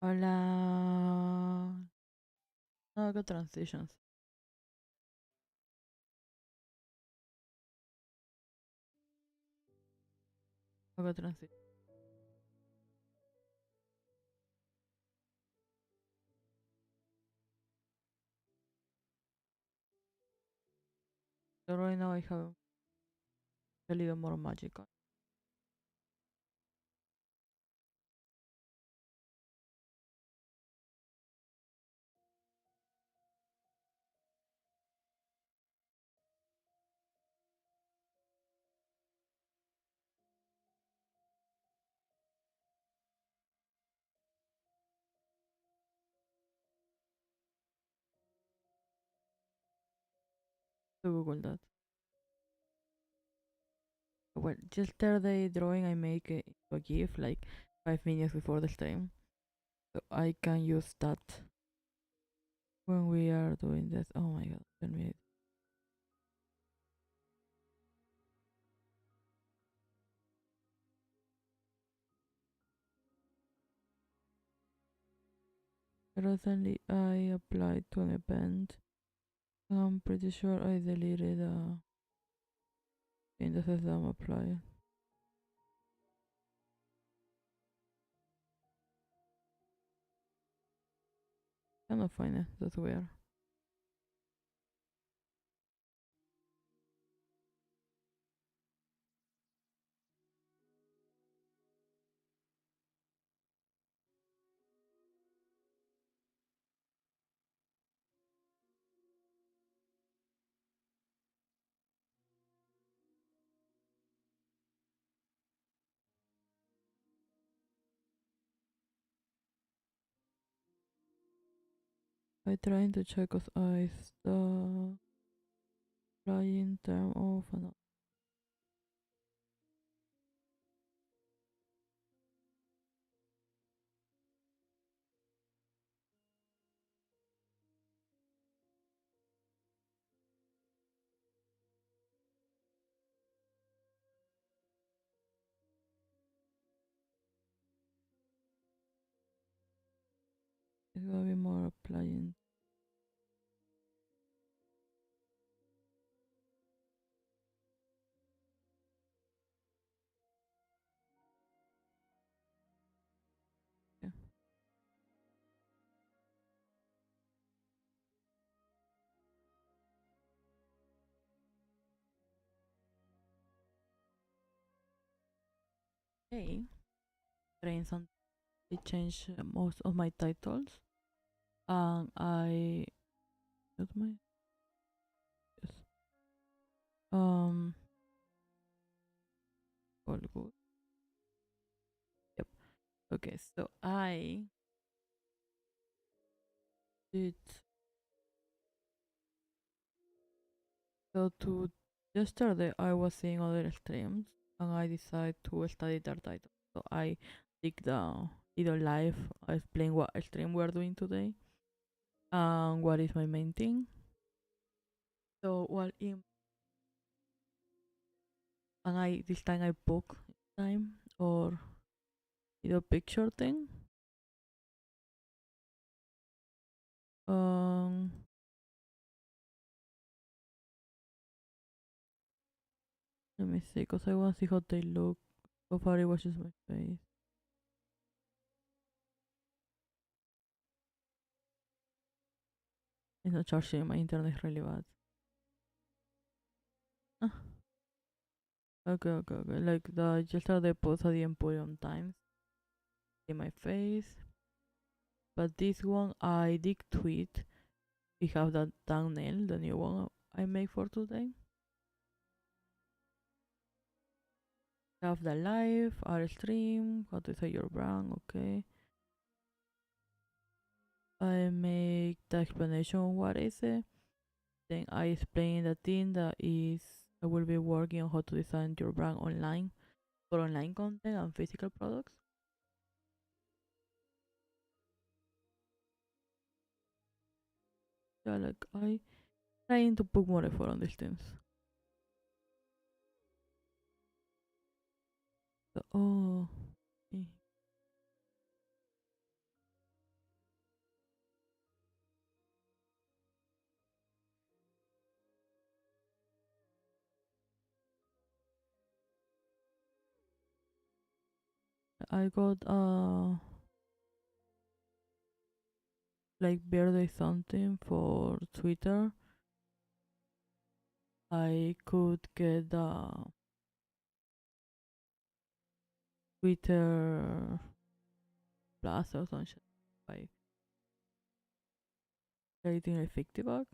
Hola. No hago transitions. Hago transitions. So right now I have a little more magical. To Google that. Well, yesterday drawing I make a GIF like 5 minutes before the stream. So I can use that when we are doing this. Oh my god, tell me it. Recently I applied to an event. I'm pretty sure I deleted in the system apply. Cannot find it, that's weird. I trying to check cause I the flying term of an it's gonna be more applying. Yeah. Okay. Trying some I changed most of my titles and I use my yes. Um all good. Yep. Okay, so I did so to yesterday I was seeing other streams and I decided to study their titles. So I dig the either live explain what stream we're doing today and what is my main thing. So while in and I this time I book time or either picture thing. Um Let me see, cause I want to see how they look. So far it was just my face. It's not charging, my internet is really bad. Ah, okay. Like the yesterday post I didn't put it on time in my face. But this one I did tweet. We have that thumbnail, the new one I made for today. Have the live, our stream, how to say your brand, okay. I make the explanation what is it. Then I explain the thing that is I will be working on how to design your brand online for online content and physical products. Yeah, like I trying to put more effort on these things. So, oh, eh, I got like birthday something for Twitter. I could get the Twitter Plus or some shit by creating a $50.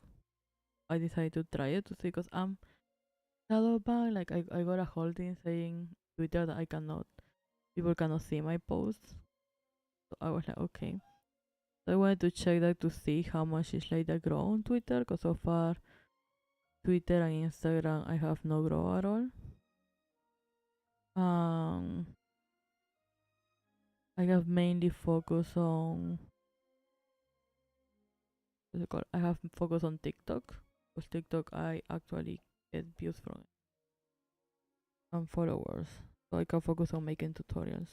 I decided to try it to see because I'm shadow banned. Like I got a whole thing saying Twitter that I cannot people cannot see my posts. So I was like, okay. So I wanted to check that to see how much is like the grow on Twitter because so far Twitter and Instagram I have no grow at all. Um, I have mainly focused on what's it called? I have focused on TikTok because TikTok I actually get views from it and followers, so I can focus on making tutorials.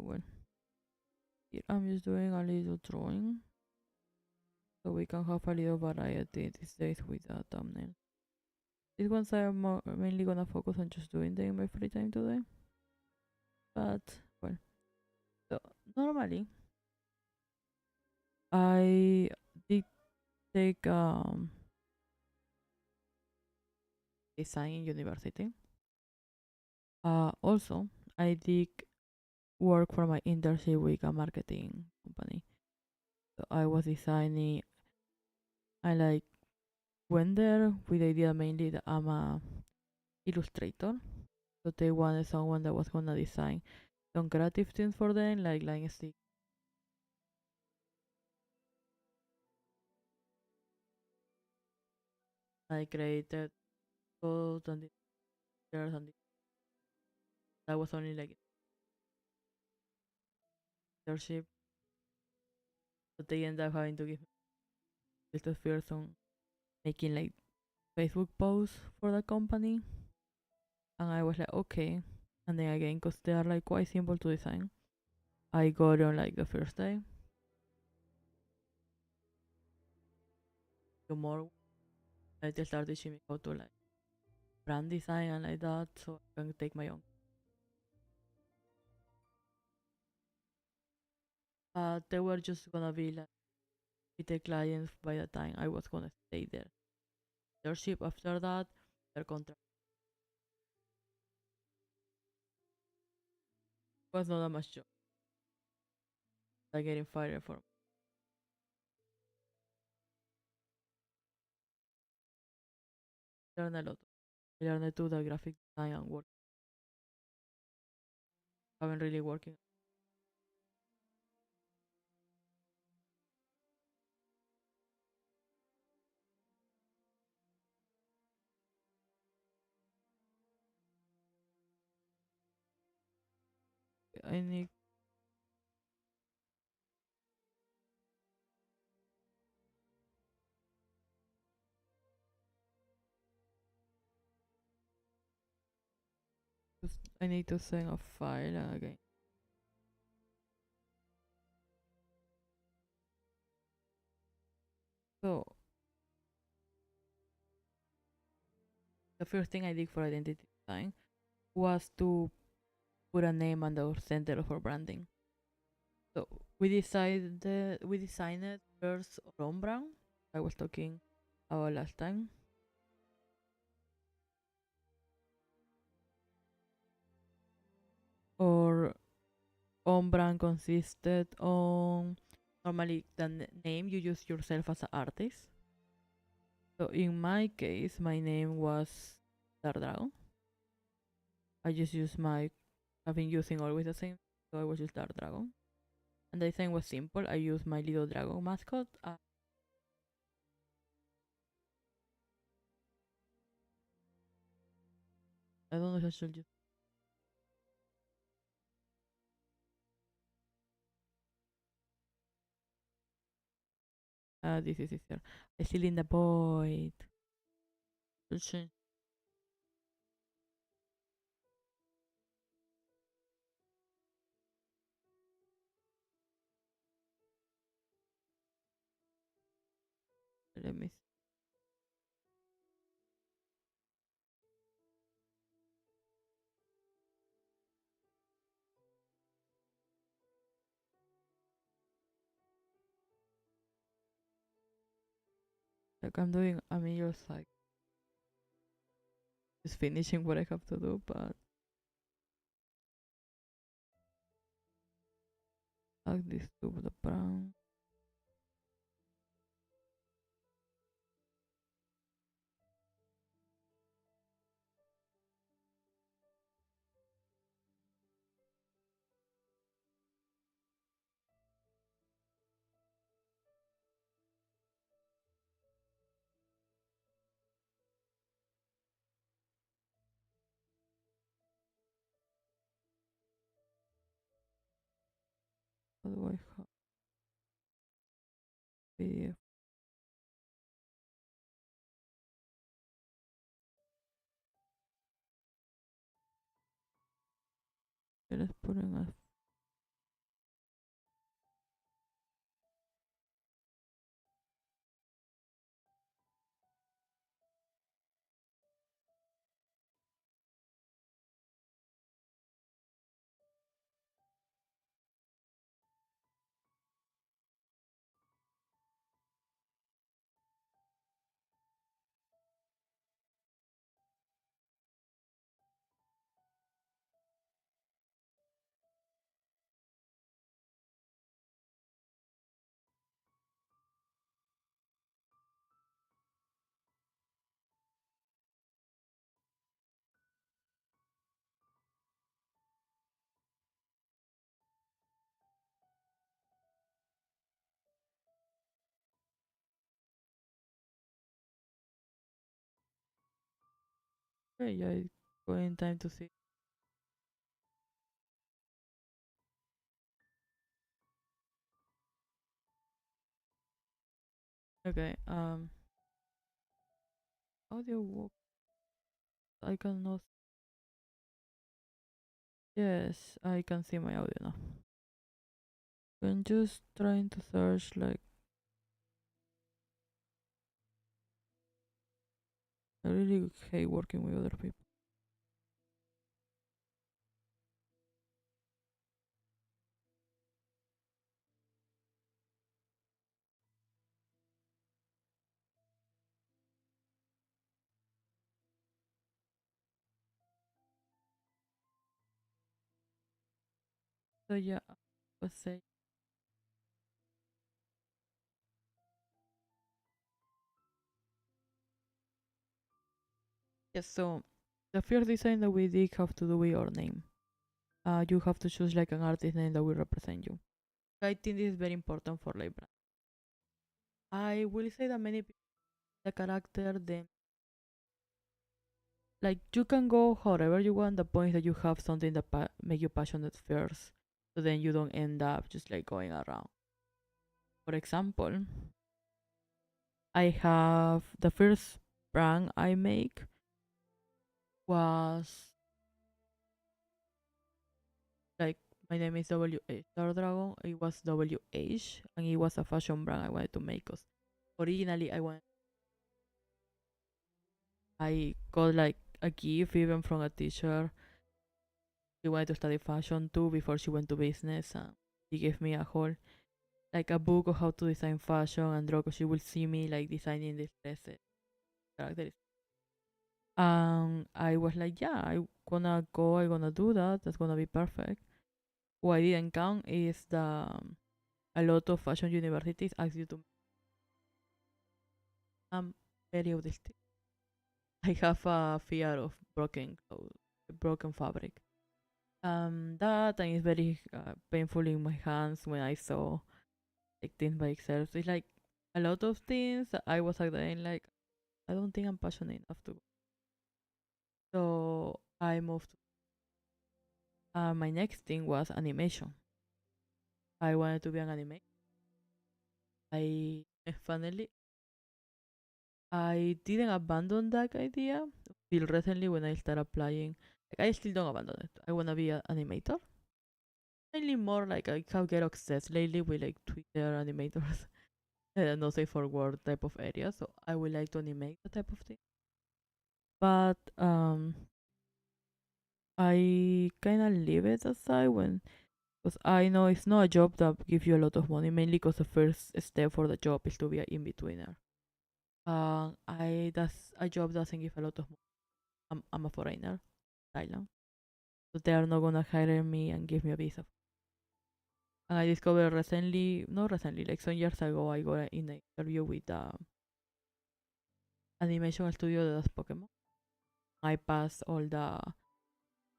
Well, here I'm just doing a little drawing so we can have a little variety these days with the thumbnail. These ones I am mainly gonna focus on just doing them in my free time today. But well, so normally I did take design in university. Also I did work for my internship with a marketing company. So I was designing. I like went there with the idea mainly that I'm a illustrator. So they wanted someone that was gonna design some creative things for them, like line stick. I created codes and pictures and that was only like internship. But they ended up having to give me little fears on making like Facebook posts for the company. And I was like, okay. And then again, because they are like quite simple to design, I got on like the first day. Tomorrow, I just started teaching me how to like brand design and like that, so I can take my own. They were just gonna be like with the clients by the time I was gonna stay there. Their ship after that, their contract was not that much job. Like getting fired for learn a lot. I learned to the graphic design and work. Haven't really working. I need I need to send a file again. So the first thing I did for identity design was to put a name on the center for branding. So we designed it first Ron Brown. I was talking about last time. Or on brand consisted on normally the name you use yourself as an artist. So in my case, my name was Dark. I just used my I've been using always the same, so I was just Dark Dragon. And the design was simple. I used my little dragon mascot. I don't know if I should just. This is easier. I still in the void. Let me see. Like I'm doing a major cycle, just finishing what I have to do, but like this to the brown. What do I have? PDF. Let's put in a. Okay, yeah, it's going time to see. Okay, audio work. I cannot. Yes, I can see my audio now. I'm just trying to search like I really hate working with other people. So yeah, I was saying yes. So the first design that we did have to do with your name. You have to choose like an artist name that will represent you. I think this is very important for like brand. I will say that many people the character then like you can go however you want. The point is that you have something that make you passionate first, so then you don't end up just like going around. For example, I have the first brand I make was like my name is WH Star Dragon. It was WH and it was a fashion brand I wanted to make because originally I got like a gift even from a teacher. She wanted to study fashion too before she went to business and she gave me a whole like a book of how to design fashion and draw 'cause she will see me like designing these dresses characters. I was like, yeah, I gonna go, I gonna do that. That's gonna be perfect. What I didn't count is the a lot of fashion universities ask you to. I'm very autistic. I have a fear of broken clothes, broken fabric. That and it's very painful in my hands when I saw like things by itself. It's like a lot of things that I was like then like I don't think I'm passionate enough to. So I moved. My next thing was animation. I wanted to be an animator. I finally I didn't abandon that idea till recently when I started applying. Like I still don't abandon it. I wanna be an animator. Mainly more like I have get obsessed lately with like Twitter animators and no safe for work type of area. So I would like to animate that type of thing. But I kinda leave it aside when because I know it's not a job that gives you a lot of money, mainly because the first step for the job is to be an in-betweener. That's a job doesn't give a lot of money. I'm a foreigner, Thailand, so they are not gonna hire me and give me a visa. And I discovered recently, not recently, like some years ago, I got in an interview with the animation studio that does Pokemon. I passed all the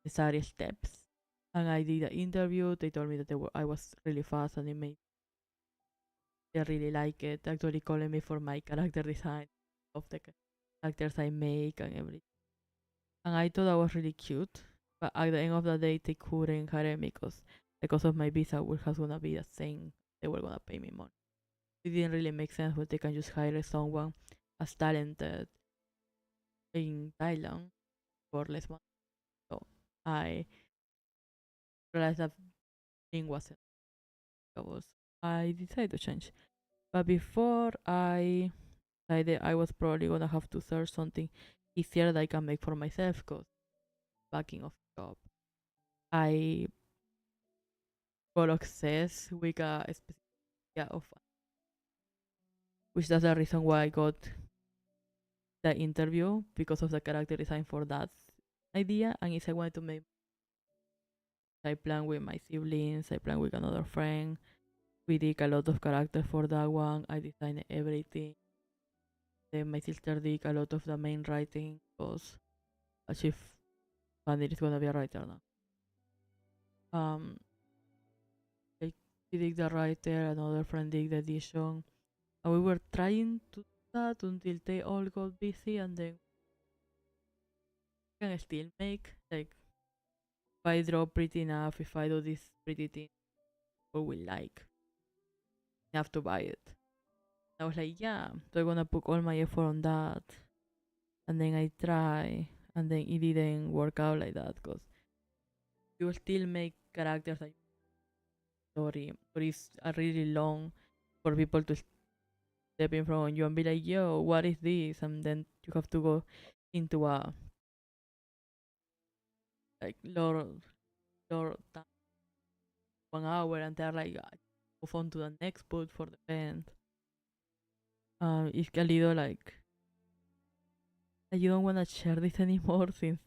necessary steps, and I did the interview. They told me that I was really fast, and they really like it. Actually, calling me for my character design of the characters I make and everything. And I thought that was really cute. But at the end of the day, they couldn't hire me because of my visa was gonna be the same. They were gonna pay me more. It didn't really make sense, but they can just hire someone as talented in Thailand for less money. So I realized that thing wasn't. I was I decided to change. But before I decided I was probably gonna have to search something easier that I can make for myself because backing of job. I got obsessed with a specific area of which that's the reason why I got the interview because of the character design for that idea. And if I wanted to make, I plan with my siblings, I plan with another friend. We did a lot of characters for that one. I designed everything. Then my sister did a lot of the main writing because she found it is gonna be a writer now. Um, like she did the writer, another friend did the edition, and we were trying to do that until they all got busy, and then we can still make like if I draw pretty enough, if I do this pretty thing, people will like. I have to buy it. I was like, yeah, so I'm gonna put all my effort on that, and then I try, and then it didn't work out like that because you still make characters like story, but it's a really long for people to step in front of you and be like, yo, what is this? And then you have to go into a like lore 1 hour, and they're like, move on to the next boot for the band. It's a little like you don't want to share this anymore since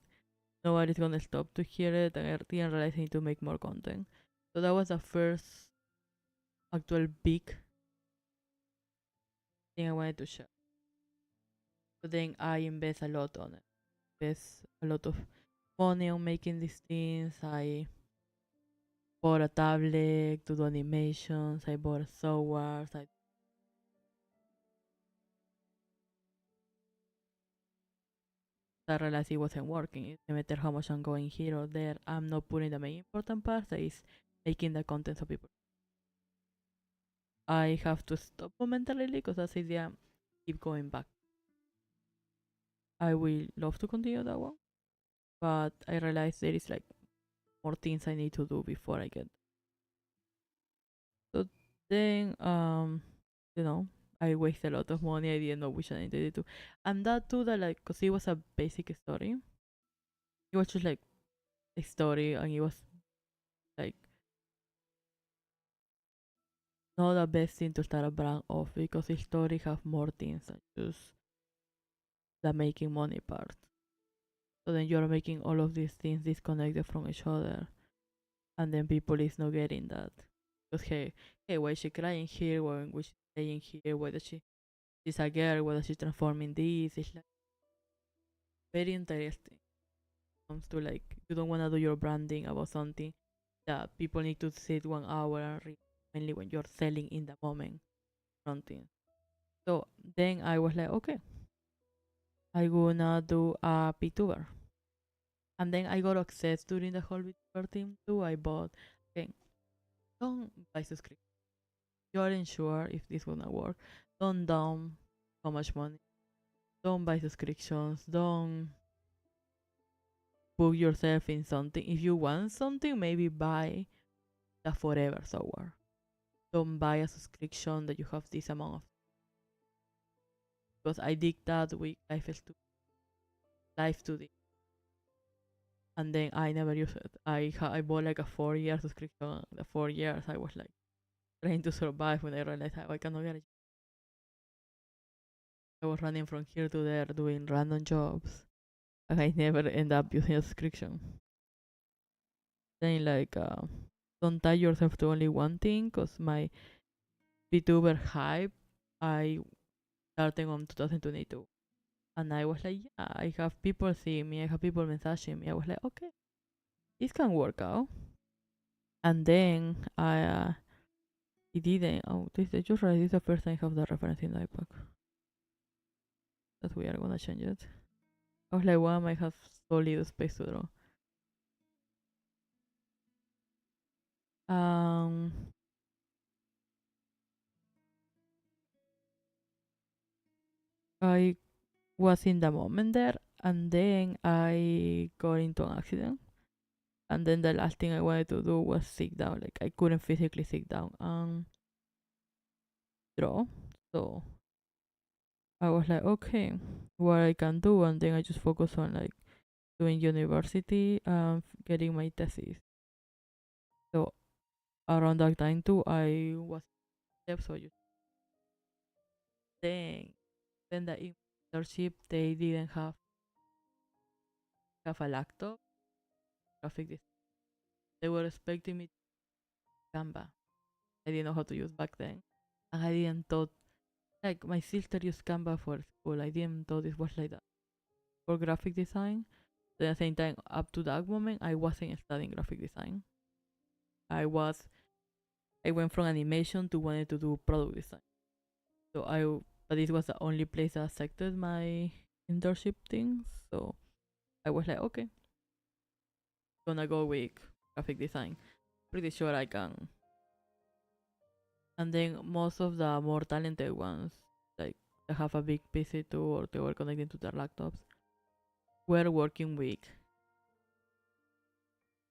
nobody's gonna stop to hear it, and I didn't realize I need to make more content. So that was the first actual big thing I wanted to share. But then I invest a lot on it. Invest a lot of money on making these things. I bought a tablet to do animations. I bought software. I realized it wasn't working. No matter how much I'm going here or there, I'm not putting the main important part that is making the content so people. I have to stop momentarily because that's the idea. Keep going back. I will love to continue that one, but I realize there is like more things I need to do before I get. So then, you know, I wasted a lot of money. I didn't know which one I needed to, and that too, that like, cause it was a basic story. It was just like a story, and it was like not the best thing to start a brand off because the story have more things than just the making money part. So then you're making all of these things disconnected from each other, and then people is not getting that. Because hey, why is she crying here? Why is she playing here? Why does she's a girl? Why does she transform in this? It's like very interesting. Comes to like you don't want to do your branding about something that people need to sit 1 hour and read, mainly when you're selling in the moment something. So then I was like, okay, I gonna do a VTuber. And then I got obsessed during the whole VTuber thing too. I bought, okay, don't buy subscription. You aren't sure if this gonna work. Don't dump so much money. Don't buy subscriptions. Don't put yourself in something. If you want something, maybe buy the forever software. Don't buy a subscription that you have this amount of. Because I did that with Life to the and then I never used it. I bought like a 4 year subscription. The 4 years I was like trying to survive when I realized I cannot get it. I was running from here to there doing random jobs, and I never end up using a subscription. Then like, don't tie yourself to only one thing, cause my VTuber hype, I started on 2022, and I was like, yeah, I have people seeing me, I have people messaging me. I was like, okay, this can work out. And then it didn't. Oh, this is just right. This is the first time I have the reference in the iPad. That we are gonna change it. I was like, why am I have solid space to draw? Um, I was in the moment there, and then I got into an accident. And then the last thing I wanted to do was sit down. Like I couldn't physically sit down and draw. So I was like, okay, what I can do, and then I just focus on like doing university and getting my thesis. So around that time too, I was so you then the internship they didn't have a laptop graphic design. They were expecting me to Canva. I didn't know how to use back then, and I didn't thought like my sister used Canva for school. I didn't thought it was like that for graphic design. But at the same time, up to that moment, I wasn't studying graphic design. I was I went from animation to wanting to do product design. So but this was the only place that accepted my internship things. So I was like, okay, gonna go with graphic design. Pretty sure I can. And then most of the more talented ones, like they have a big PC too, or they were connecting to their laptops, were working with.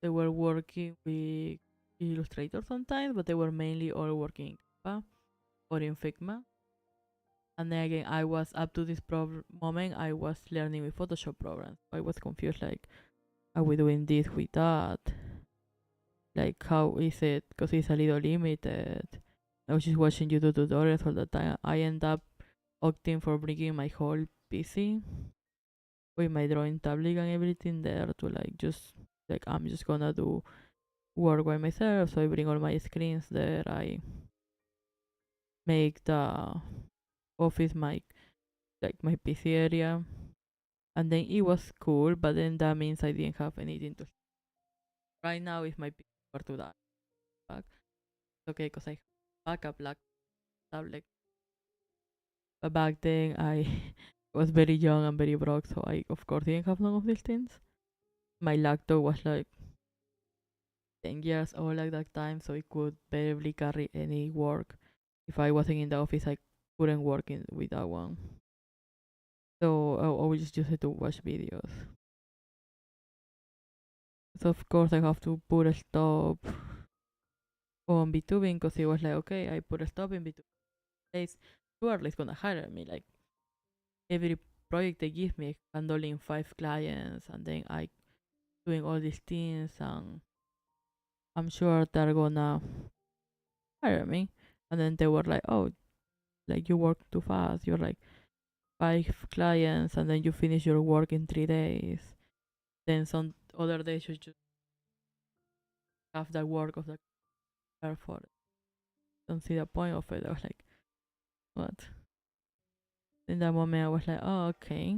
They were working with Illustrator sometimes, but they were mainly all working in Canva or in Figma. And then again, I was up to this moment, I was learning with Photoshop programs. I was confused, like, are we doing this with that? Like, how is it? Because it's a little limited. I was just watching YouTube tutorials all the time. I end up opting for bringing my whole PC with my drawing tablet and everything there to like just like I'm just gonna do work by myself. So I bring all my screens there. I make the office my like my PC area, and then it was cool. But then that means I didn't have anything to. Right now, if my PC were to die, back, it's okay because I have backup tablet. But back then I was very young and very broke, so I of course didn't have none of these things. My laptop was like 10 years old at that time, so it could barely carry any work. If I wasn't in the office, I couldn't work with that one. So I always just use it to watch videos. So of course I have to put a stop on VTubing because it was like, okay, I put a stop in VTubing. Days, who are least gonna hire me? Like every project they give me, handling 5 clients, and then I doing all these things, and I'm sure they're gonna hire me. And then they were like, oh, like you work too fast. You're like 5 clients, and then you finish your work in 3 days. Then some other days you just have the work of the for it. Don't see the point of it. I was like, what? In that moment, I was like, oh, okay.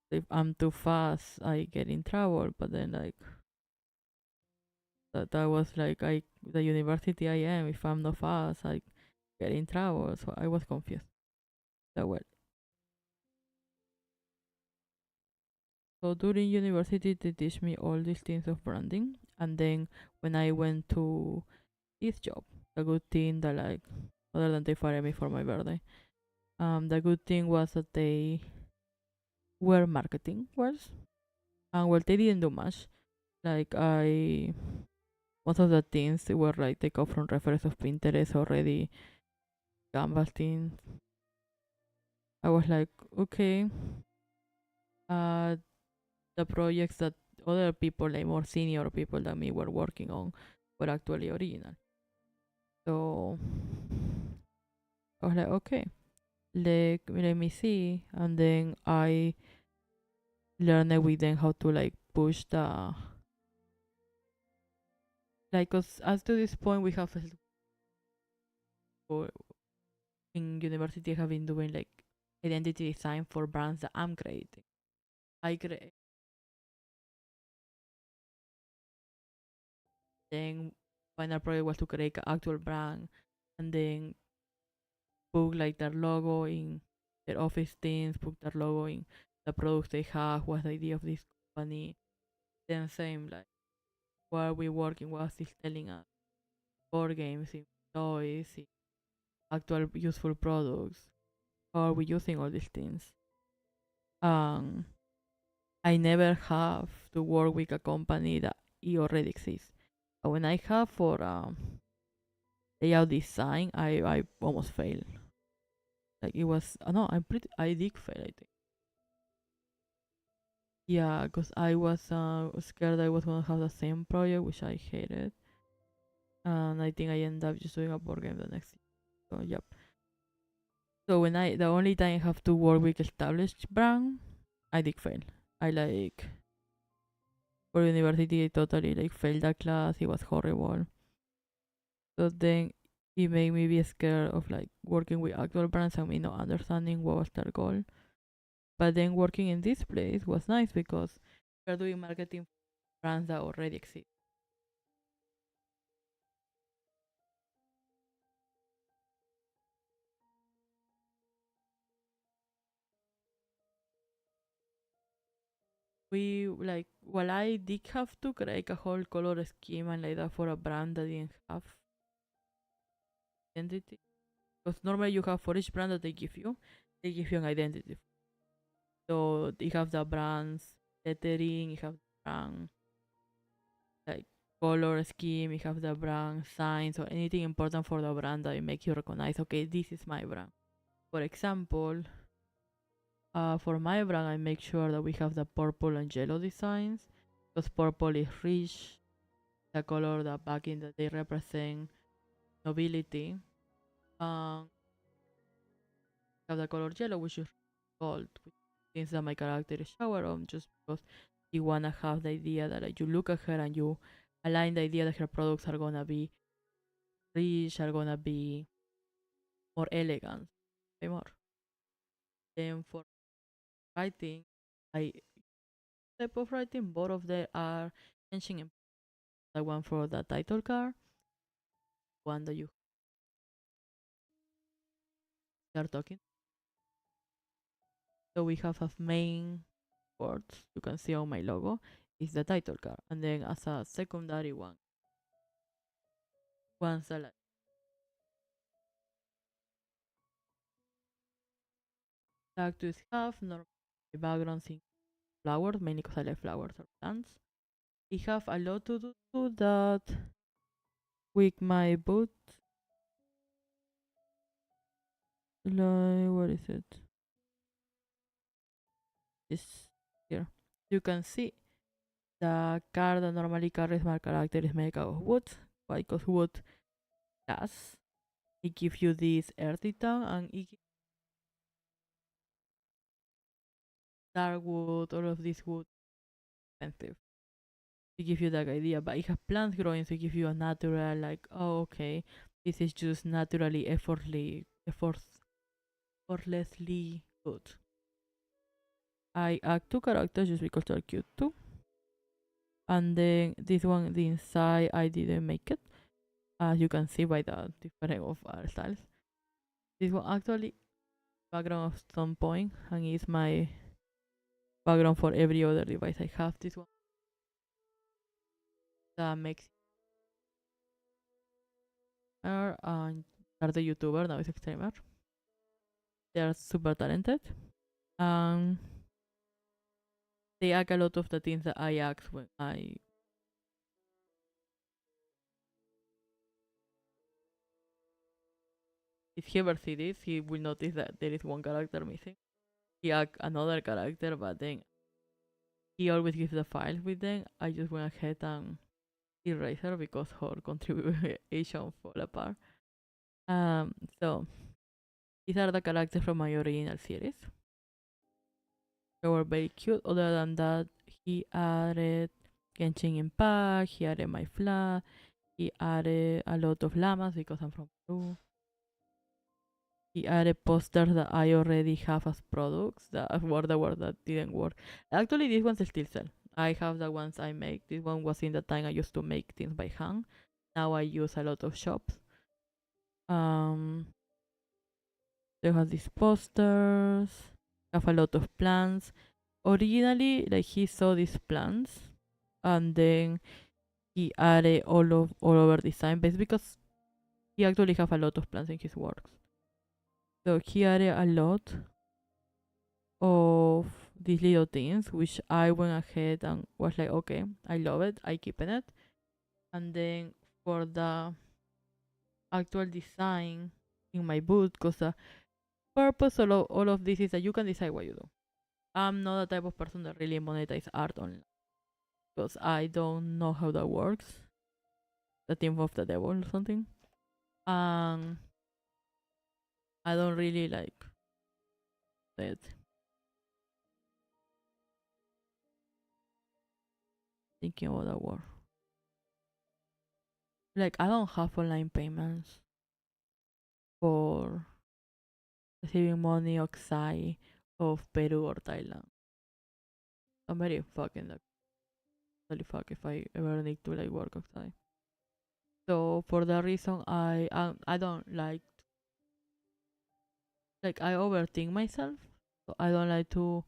If I'm too fast, I get in trouble. But then, like, that was like, the university I am. If I'm not fast, I get in trouble. So I was confused. So well, so during university, they teach me all these things of branding, and then when I went to this job, the good thing that like, other than they fired me for my birthday, the good thing was that they were marketing was, and well, they didn't do much. Like most of the things were like they come from reference of Pinterest already, Canvas things. I was like, okay, uh, the projects that other people, like more senior people than me, were working on were actually original. So I was like, okay. let me see, and then I learned with them how to like push the like, cause as to this point we have in university I have been doing like identity design for brands that I'm creating. I create then final project was to create an actual brand, and then put like their logo in their office things, put their logo in the products they have, what's the idea of this company. Then same like what are we working, what is this telling us? Board games, in toys, in actual useful products. How are we using all these things? Um, I never have to work with a company that it already exists. But when I have for layout design, I almost fail. Like it was no, I did fail. I think. Yeah, because I was scared I was gonna have the same project, which I hated, and I think I ended up just doing a board game the next year. So yep. So when the only time I have to work with established brand, I did fail. I like for university I totally like failed that class. It was horrible. So then it made me be scared of like working with actual brands and me not understanding what was their goal. But then working in this place was nice because we're doing marketing for brands that already exist. We like well I did have to create a whole color scheme and like that for a brand that didn't have identity. Because normally you have for each brand that they give you an identity. So you have the brand's lettering, you have the brand like color scheme, you have the brand signs or anything important for the brand that make you recognize, okay, this is my brand. For example, for my brand, I make sure that we have the purple and yellow designs because purple is rich, the color that back in the day represent nobility. Um, have the color yellow, which is gold, which means that my character is shower on just because you wanna have the idea that like, you look at her and you align the idea that her products are gonna be rich, are gonna be more elegant, way more. Then for writing, I type of writing, both of them are changing. The one for the title card, one that you are talking. So we have a main words you can see on my logo is the title card, and then as a secondary one, ones that like cactus have normal backgrounds in flowers, mainly because I like flowers or plants. I have a lot to do to that with my boot. Like, what is it? This here. You can see the card that normally carries my character is made out of wood. Why? Because wood gas. It gives you this earthy tone and it gives dark wood, all of this wood expensive. To give you that idea, but it has plants growing to give you a natural like, oh okay, this is just naturally effortlessly good. I add two characters just because they're cute too. And then this one, the inside, I didn't make it, as you can see by the different of our styles. This one actually background of some point, and is my background for every other device I have. This one that makes her and are the YouTuber now is a streamer. They are super talented. Um, they act a lot of the things that I act when I. If he ever sees this, he will notice that there is one character missing. He act another character, but then he always gives the files with them. I just went ahead and erased her because her contribution fall apart. So These are the characters from my original series. They were very cute. Other than that, he added Genshin Impact, he added my flag, he added a lot of llamas because I'm from Peru. He added posters that I already have as products that were the word that didn't work. Actually, these ones still sell. I have the ones I make. This one was in the time I used to make things by hand. Now I use a lot of shops. They have these posters. Have a lot of plants. Originally, like he saw these plants, and then he added all over design base because he actually have a lot of plants in his works. So he added a lot of these little things, which I went ahead and was like, okay, I love it, I keep in it. And then for the actual design in my booth, because the purpose of all of this is that you can decide what you do. I'm not the type of person that really monetize art online because I don't know how that works. The theme of the devil or something. Um, I don't really like it. Thinking about that word. Like I don't have online payments for receiving money outside of Peru or Thailand. I'm very fucking like really fuck if I ever need to like work outside. So for that reason, I don't like I overthink myself. So I don't like to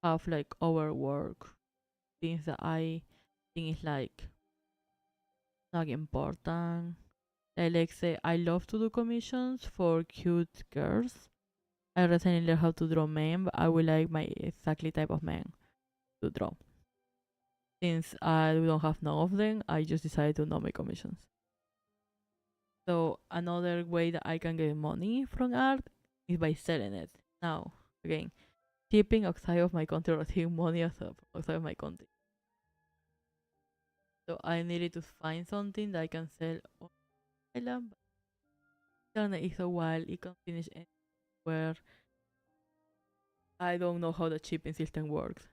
have like overwork things that I think is like not important. Like say I love to do commissions for cute girls. I recently learned how to draw men, but I would like my exactly type of men to draw. Since I don't have none of them, I just decided to not make commissions. So another way that I can get money from art is by selling it. Now, again, shipping outside of my country, receiving money outside of my country. So I needed to find something that I can sell on island. But internet is a while, it can finish anywhere. I don't know how the shipping system works.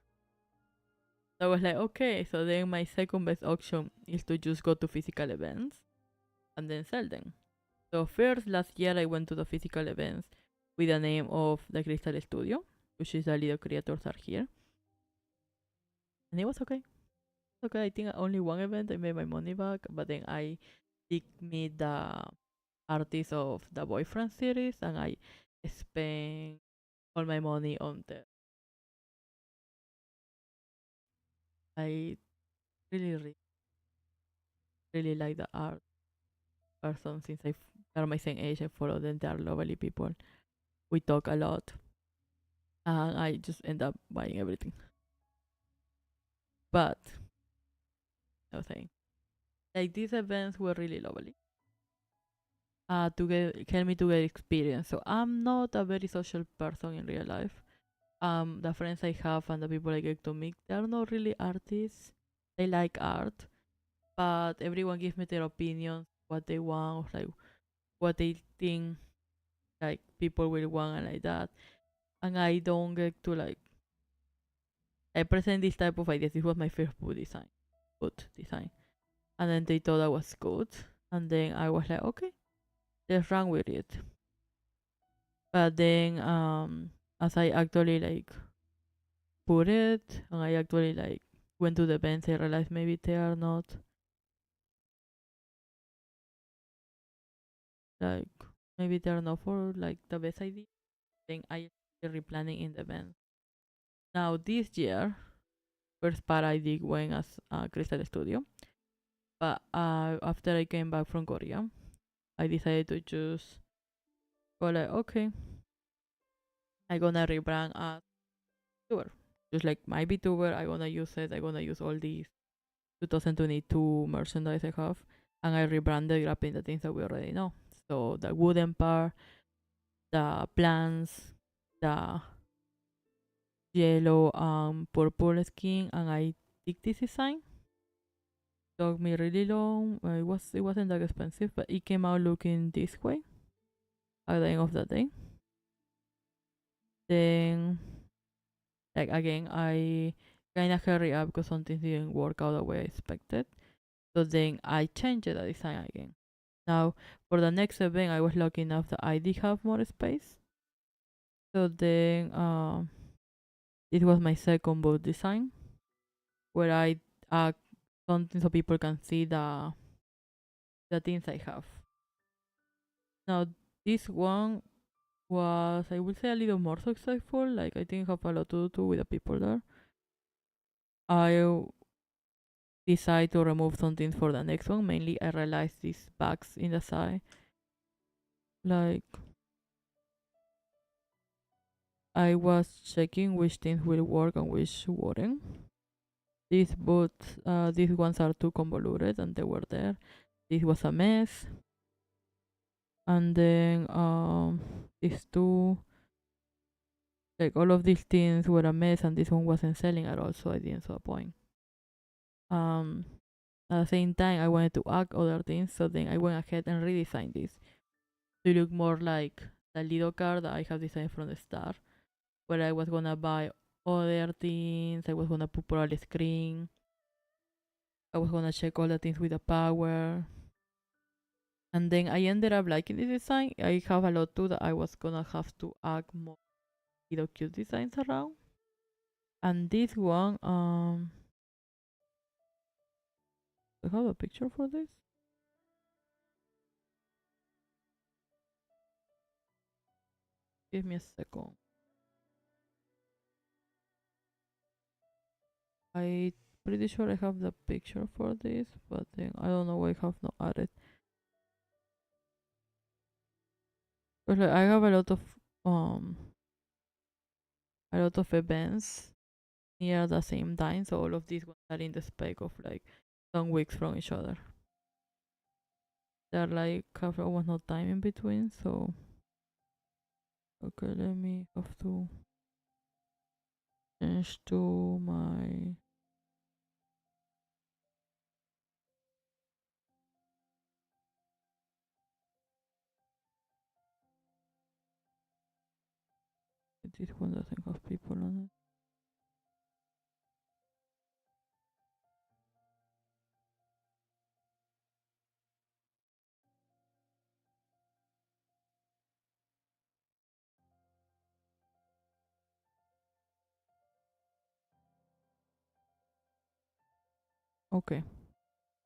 So I was like, okay, so then my second best option is to just go to physical events and then sell them. So first, last year I went to the physical events with the name of the Crystal Studio, which is the little creators are here. And it was okay. Okay, I think only one event I made my money back, but then I did meet the artist of the Boyfriend series and I spent all my money on the I really really like the art person since are my same age. I follow them. They are lovely people. We talk a lot, and I just end up buying everything. But I was saying, like these events were really lovely. To get help me to get experience. So I'm not a very social person in real life. The friends I have and the people I get to meet, they are not really artists. They like art, but everyone gives me their opinions, what they want, like what they think like people will want and like that. And I don't get to like I present this type of ideas. This was my first boot design. And then they thought I was good. And then I was like, okay, let's run with it. But then as I actually like put it and I actually like went to the events, I realized maybe they are not like maybe they are not for like the best idea. Then I started replanning in the event. Now this year, first part I did went as Crystal Studio. But after I came back from Korea, I decided to just go like, okay, I gonna rebrand as VTuber. Just like my VTuber, I gonna use it. I gonna use all these 2022 merchandise I have, and I rebranded, grabbing the things that we already know. So the wooden part, the plants, the yellow purple skin, and I did this design. Took me really long. It wasn't that expensive, but it came out looking this way at the end of the day. Then, like again, I kind of hurry up because something didn't work out the way I expected. So then I changed the design again. Now, for the next event, I was lucky enough that I did have more space. So then, this was my second booth design, where I add something so people can see the things I have. Now, this one was, I would say, a little more successful. Like, I think have a lot to do with the people there. I decided to remove some things for the next one. Mainly, I realized these bags in the side. Like, I was checking which things will work and which wouldn't. These ones are too convoluted and they were there. This was a mess. And then these two, like all of these things were a mess and this one wasn't selling at all, so I didn't see a point. Um, at the same time, I wanted to add other things, so then I went ahead and redesigned this to look more like the little card that I have designed from the start, where I was gonna buy other things, I was gonna put probably screen, I was gonna check all the things with the power. And then I ended up liking this design. I have a lot too that I was gonna have to add more little cute designs around. And this one, I have a picture for this. Give me a second. I pretty sure I have the picture for this, but then I don't know why I have not added. But like, I have um a lot of events near the same time, so all of these ones are in the spec of like some weeks from each other. They're like have almost no time in between, so okay, let me have to change to my this one doesn't have people on it. Okay.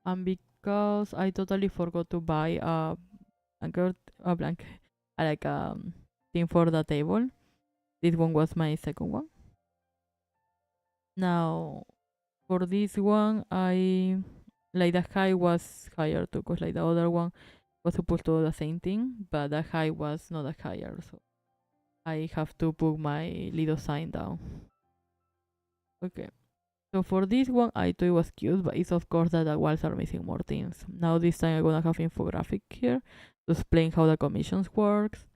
And because I totally forgot to buy a blanket, like thing for the table. This one was my second one. Now for this one, I like the high was higher too, cause like the other one was supposed to do the same thing, but the high was not that higher, so I have to put my little sign down. Okay. So for this one, I thought it was cute, but it's of course that the walls are missing more things. Now this time I'm gonna have infographic here to explain how the commissions works.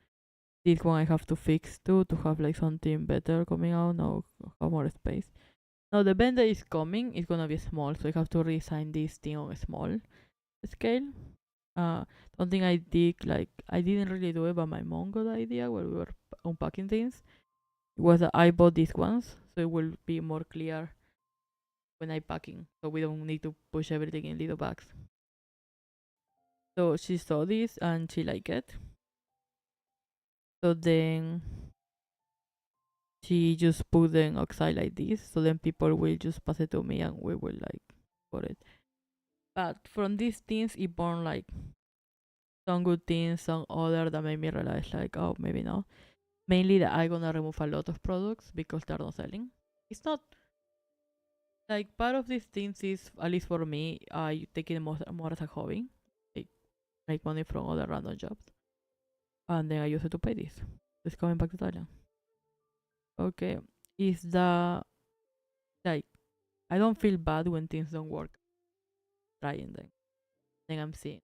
This one I have to fix too to have like something better coming out. Now have more space. Now the band that is coming is gonna be small, so I have to resign this thing on a small scale. Something I did, like I didn't really do it, but my mom got the idea when we were unpacking things. It was that I bought these ones, so it will be more clear when I packing, so we don't need to push everything in little bags. So she saw this and she liked it. So then she just put them outside like this. So then people will just pass it to me and we will like put it. But from these things, it born like some good things, some other that made me realize like, oh, maybe not. Mainly that I'm gonna remove a lot of products because they're not selling. It's not like part of these things is, at least for me, I take it more as a hobby, like make money from other random jobs, and then I use it to pay this. It's coming back to Thailand. Okay, is the like I don't feel bad when things don't work. Trying them, then I'm seeing.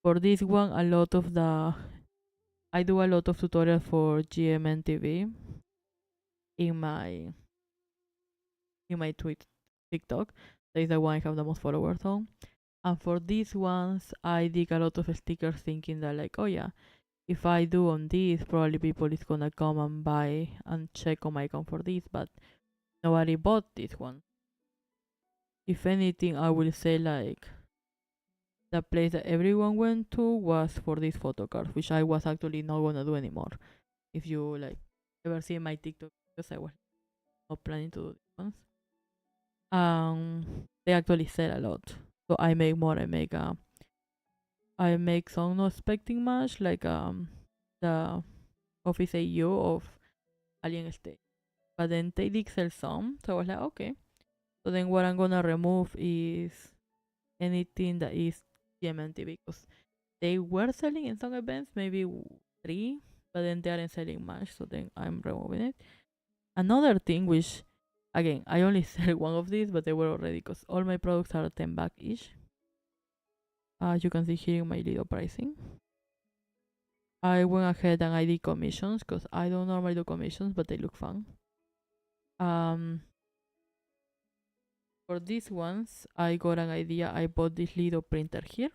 For this one, a lot of the I do a lot of tutorials for GMN TV in my TikTok. That is the one I have the most followers on. And for these ones, I did a lot of stickers thinking that like, oh yeah, if I do on this, probably people is gonna come and buy and check on my account for this, but nobody bought this one. If anything, I will say like the place that everyone went to was for this photo card, which I was actually not gonna do anymore. If you like ever see my TikTok, because I was not planning to do this ones. They actually sell a lot, so I make more. I make some not expecting much, like the Office AU of Alien State, but then they did sell some, so I was like okay. So then what I'm gonna remove is anything that is TMNT because they were selling in some events maybe 3, but then they aren't selling much, so then I'm removing it. Another thing which again I only sell one of these, but they were already because all my products are 10 back each. You can see here in my little pricing. I went ahead and I did commissions because I don't normally do commissions, but they look fun. For these ones, I got an idea. I bought this little printer here.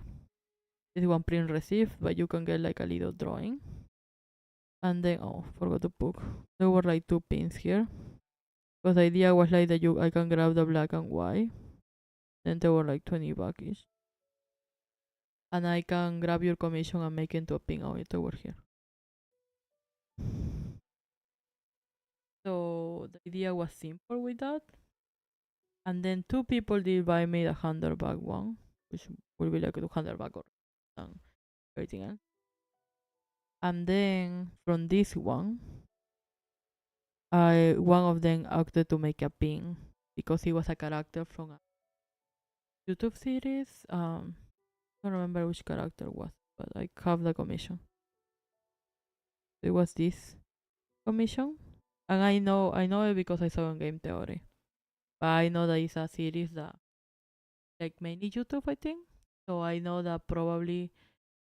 This one print receipt, but you can get like a little drawing. And then, oh, forgot to put. There were like 2 pins here. Because the idea was like that I can grab the black and white. Then they were like 20 bucks each. And I can grab your commission and make it into a pin on it over here. So the idea was simple with that. And then 2 people did buy me the 100 bag one, which will be like 200 bag or everything else. And then from this one, one of them opted to make a pin because he was a character from a YouTube series. I don't remember which character it was, but I have the commission. It was this commission, and I know it because I saw on Game Theory. But I know that it's a series that like mainly YouTube, I think. So I know that probably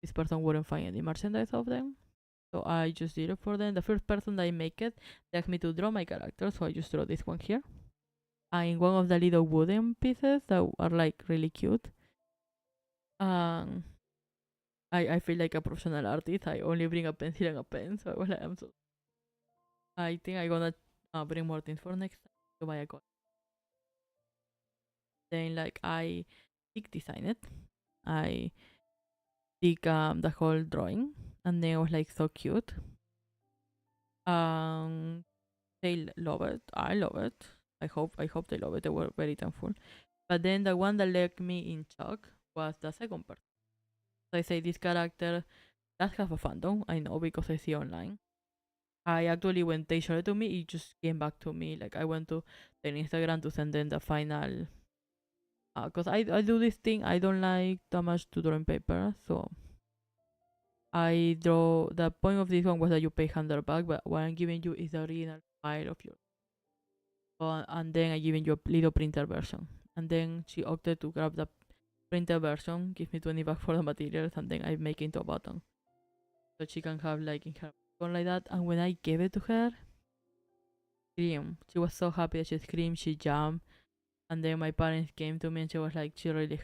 this person wouldn't find any merchandise of them. So I just did it for them. The first person that I make it, they asked me to draw my character, so I just draw this one here. And in one of the little wooden pieces that are like really cute. Um, I feel like a professional artist. I only bring a pencil and a pen, so I was like, I'm so. I think I'm gonna bring more things for next time to buy a coin. Then like I did design it. I did the whole drawing, and then it was like so cute. They love it. I love it. I hope they love it. They were very thankful. But then the one that left me in shock was the second person. So I say this character does have a fandom. I know because I see online. I actually when they showed it to me, it just came back to me. Like I went to their Instagram to send them the final. Cause I do this thing. I don't like that much to draw in paper, so I draw. The point of this one was that you pay 100 bucks, but what I'm giving you is the original file of your. And then I given you a little printer version. And then she opted to grab the printer version, give me 20 bucks for the materials, and then I make it into a button. So she can have like in her phone like that. And when I gave it to her, scream. She was so happy that she screamed, she jumped. And then my parents came to me and she was like, she really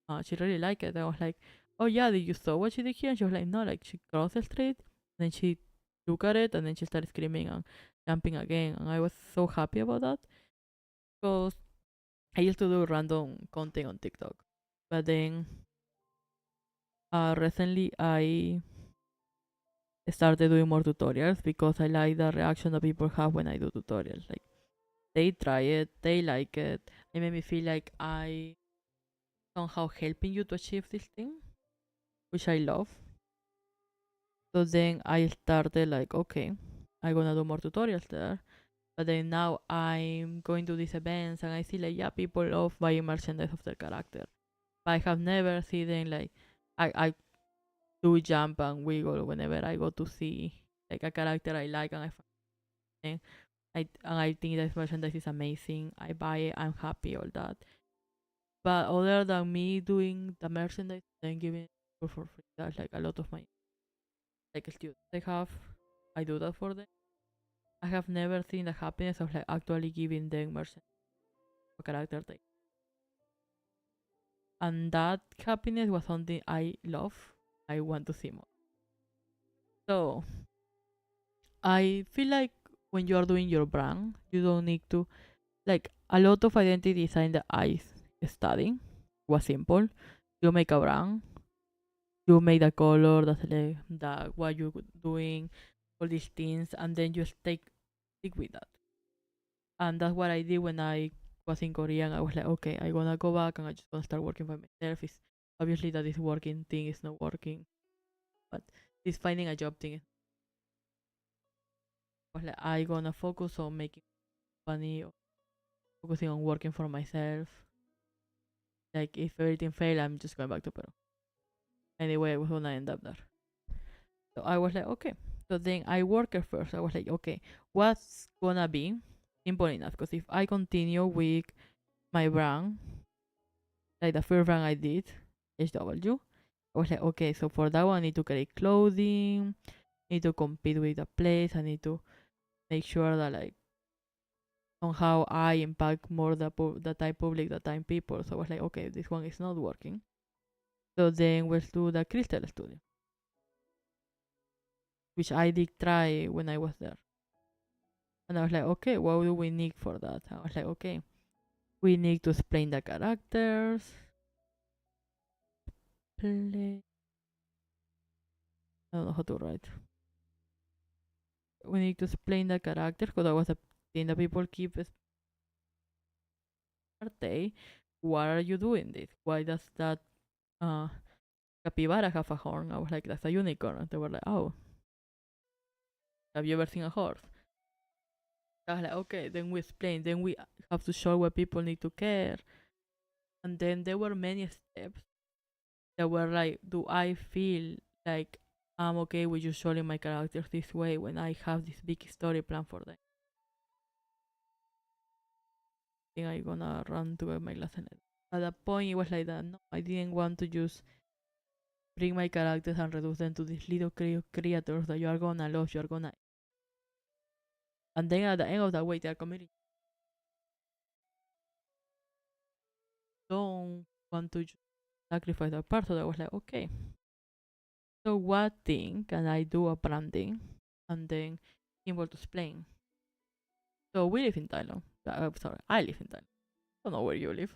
liked it. I was like, oh yeah, did you saw what she did here? And she was like, no, like she crossed the street, and then she looked at it, and then she started screaming and jumping again. And I was so happy about that because I used to do random content on TikTok, but then recently I started doing more tutorials because I like the reaction that people have when I do tutorials. Like they try it, they like it. It made me feel like I somehow helping you to achieve this thing, which I love. So then I started like, okay, I'm gonna do more tutorials there. But then now I'm going to these events and I see like, yeah, people love buying merchandise of their character. But I have never seen them like I do jump and wiggle whenever I go to see like a character I like and I think that merchandise is amazing. I buy it, I'm happy, all that. But other than me doing the merchandise and giving it for free, that's like a lot of my like students I have. I do that for them. I have never seen the happiness of like actually giving them merchandise for character type. And that happiness was something I love. I want to see more. So I feel like when you are doing your brand, you don't need to like a lot of identity design that I study was simple. You make a brand, you make the color, the what you doing, all these things, and then you stick with that. And that's what I did when I was in Korea. And I was like, okay, I gonna go back and I just gonna start working by myself. It's obviously that this working thing is not working, but this finding a job thing. I was like, I gonna focus on making money, or focusing on working for myself. Like if everything fail, I'm just going back to Peru. Anyway, I was gonna end up there. So I was like, okay. So then I worked at first. I was like, okay, what's gonna be simple enough? Because if I continue with my brand, like the first brand I did, HW, I was like, okay, so for that one, I need to create clothing, I need to compete with the place, I need to make sure that like somehow I impact more the type public, the time people. So I was like, okay, this one is not working. So then we'll do the Crystal Studio, which I did try when I was there. And I was like, okay, what do we need for that? I was like, okay, we need to explain the characters. Play. I don't know how to write. We need to explain the characters because that was the thing that people keep birthday. Why are you doing this? Why does that uh, capybara have a horn? I was like, that's a unicorn. And they were like, oh, have you ever seen a horse? I was like, okay, then we explain. Then we have to show what people need to care. And then there were many steps that were like, do I feel like I'm okay with just showing my characters this way when I have this big story plan for them? I think I'm gonna run to my lesson. At that point, it was like that. No, I didn't want to just bring my characters and reduce them to these little creatures that you are gonna love, you are gonna. And then at the end of the way, they are committing. Don't want to just sacrifice that part. So I was like, okay. So what thing can I do a branding and then able to explain? So we live in Thailand. Sorry, I live in Thailand. I don't know where you live.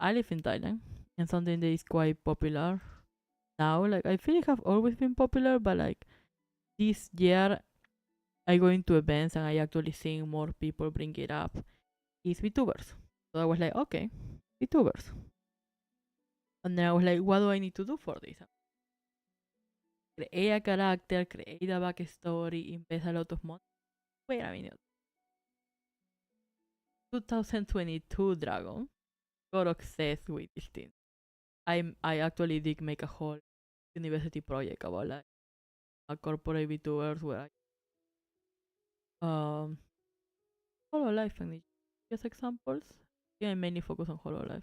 I live in Thailand, and something that is quite popular now. Like I feel it have always been popular, but like this year I go into events and I actually seeing more people bring it up. Is VTubers. So I was like, okay, VTubers. And then I was like, what do I need to do for this? Create a character, create a backstory, invest a lot of money. Wait a minute. 2022 Dragon got obsessed with this thing. I actually did make a whole university project about like a corporate VTubers where I Hololive and just examples. Yeah, I mainly focus on Hololive.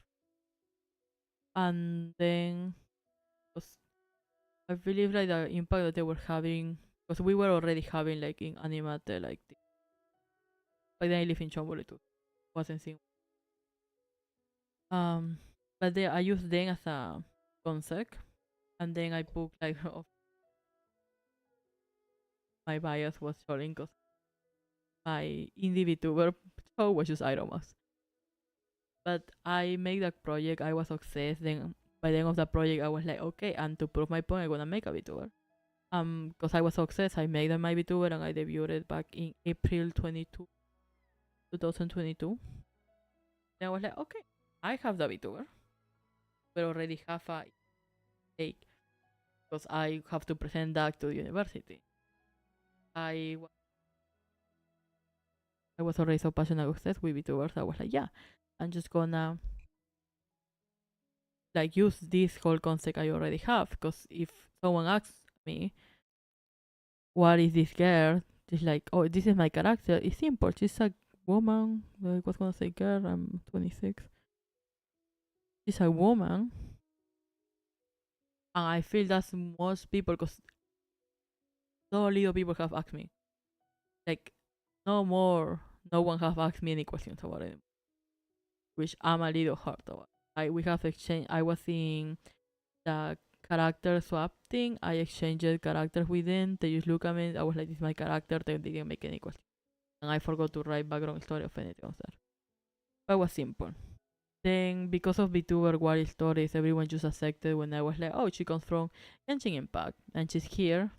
And then was I believe like the impact that they were having because we were already having like in Animate like but then I live in Chonburi too. Wasn't seeing um but then I used them as a concept and then I put like of my bias was showing because my indie VTuber show was just Iromas. But I made that project, I was obsessed, then by the end of the project I was like, okay, and to prove my point I'm gonna make a VTuber. Because I was so obsessed, I made my VTuber and I debuted back in April 2022. Then I was like, okay, I have the VTuber, but already have a take because I have to present that to the university. I I was already so passionate obsessed with VTubers. I was like, yeah, I'm just gonna like use this whole concept I already have. Because if someone asks me, what is this girl? It's like, oh, this is my character. It's simple. She's a woman. I was gonna say girl. I'm 26. She's a woman, and I feel that's most people because so little people have asked me. Like, no more. No one have asked me any questions about it, which I'm a little hurt about. We have exchanged. I was in the character swap thing. I exchanged characters with them. They just look at me. I was like, this is my character. They didn't make any question. And I forgot to write background story of anything of that. But it was simple. Then, because of VTuber Wild Stories, everyone just accepted when I was like, oh, she comes from Genshin Impact. And she's here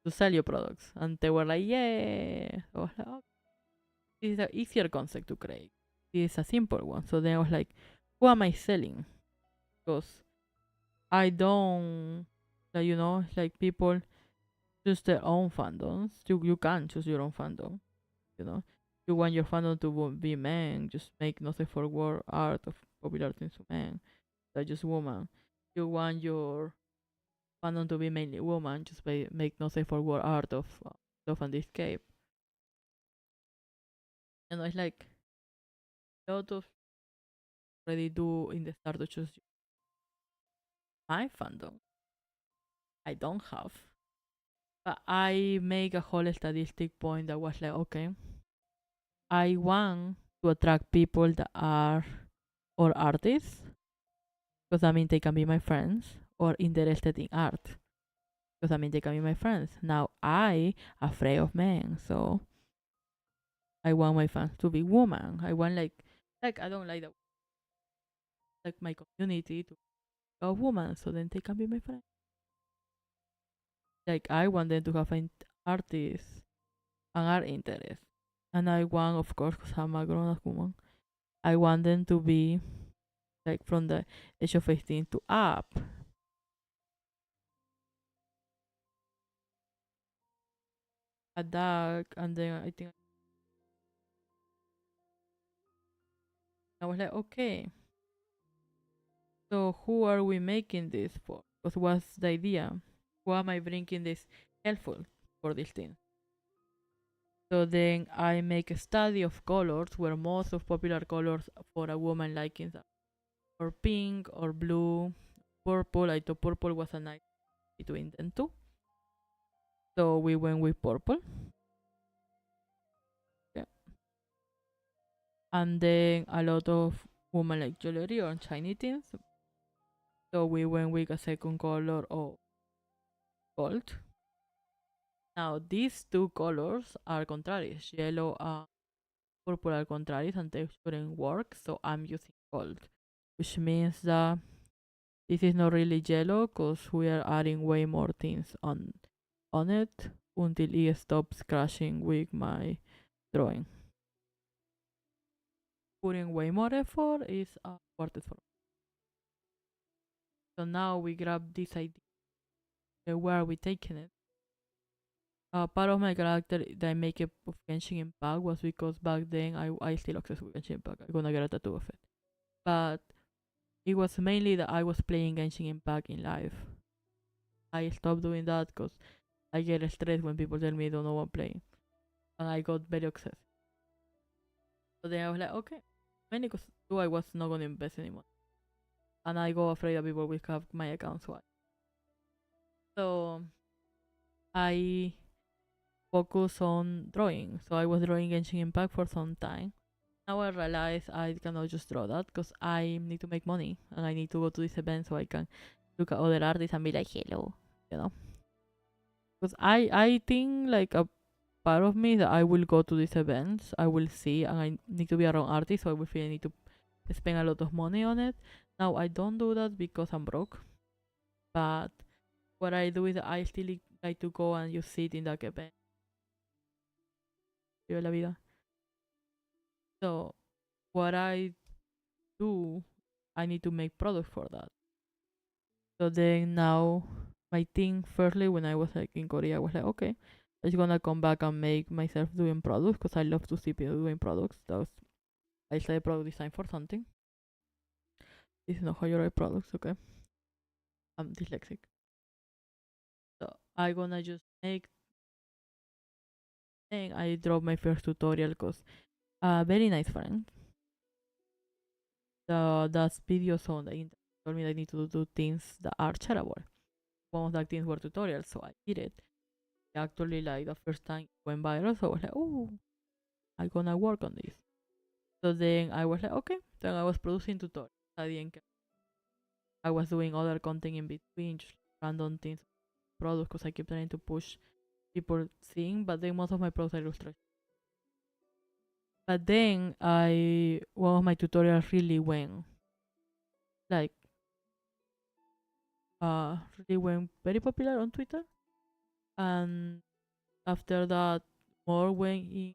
to sell your products. And they were like, yeah. I was like, oh, this is an easier concept to create. This is a simple one. So then I was like, who am I selling? Because I don't, like, like people choose their own fandoms. You can choose your own fandom, you know. You want your fandom to be men, just make nothing for war art of popular things to men, that just woman. You want your fandom to be mainly woman, just make nothing for war art of Love and Escape. It's like a lot of already do in the start to choose my fandom. I don't have. But I make a whole statistic point that was like, okay, I want to attract people that are or artists, because I mean they can be my friends, or interested in art, because I mean they can be my friends. Now I afraid of men, so I want my fans to be women. I want like I don't like that, like my community to be a woman, so then they can be my friends. Like I want them to have an artists and art interest, and I want, of course, because I'm a grown up woman, I want them to be like from the age of 18 to up. A dark, and then I think I was like, okay, so who are we making this for? Because what's the idea? Who am I bringing this helpful for this thing? So then I make a study of colors where most of popular colors for a woman liking that, or pink or blue, purple. I thought purple was a nice between them two, so we went with purple. Yeah. And then a lot of women like jewelry or shiny things, so we went with a second color of gold. Now these two colors are contraries. Yellow and purple are contraries and they shouldn't work, so I'm using gold. Which means that this is not really yellow because we are adding way more things on it until it stops crashing with my drawing. Putting way more effort is worth it for me. So now we grab this idea. Where are we taking it? Part of my character that I make it of Genshin Impact was because back then I still obsessed with Genshin Impact. I'm gonna get a tattoo of it. But it was mainly that I was playing Genshin Impact in live. I stopped doing that because I get stressed when people tell me I don't know what I'm playing. And I got very obsessed. So then I was like, okay. Mainly because I was not gonna invest anymore. And I go afraid that people will have my account swiped. So I focus on drawing. So I was drawing Genshin Impact for some time. Now I realize I cannot just draw that because I need to make money and I need to go to this event so I can look at other artists and be like, hello, you know. Because I think like a part of me that I will go to these events, I will see, and I need to be around artists, so I will feel I need to spend a lot of money on it. Now I don't do that because I'm broke, but what I do is I still like to go and just sit in that event. Vive la vida. So what I do, I need to make product for that. So then now my thing, firstly, when I was like in Korea, I was like, okay, I'm just gonna come back and make myself doing products because I love to see people doing products. That was, I studied product design for something. This is not how you write products, okay? I'm dyslexic. So I gonna just make thing. I dropped my first tutorial because a very nice friend does videos on the internet told me that I need to do things that are shareable. One of the things were tutorials, so I did it. Actually, like the first time it went viral, so I was like, oh, I'm gonna work on this. So then I was like, okay. Then I was producing tutorials. I didn't care. I was doing other content in between, just random things, products, because I keep trying to push people seeing, but then most of my products are illustration. But then one of my tutorials really went like really went very popular on Twitter, and after that more went in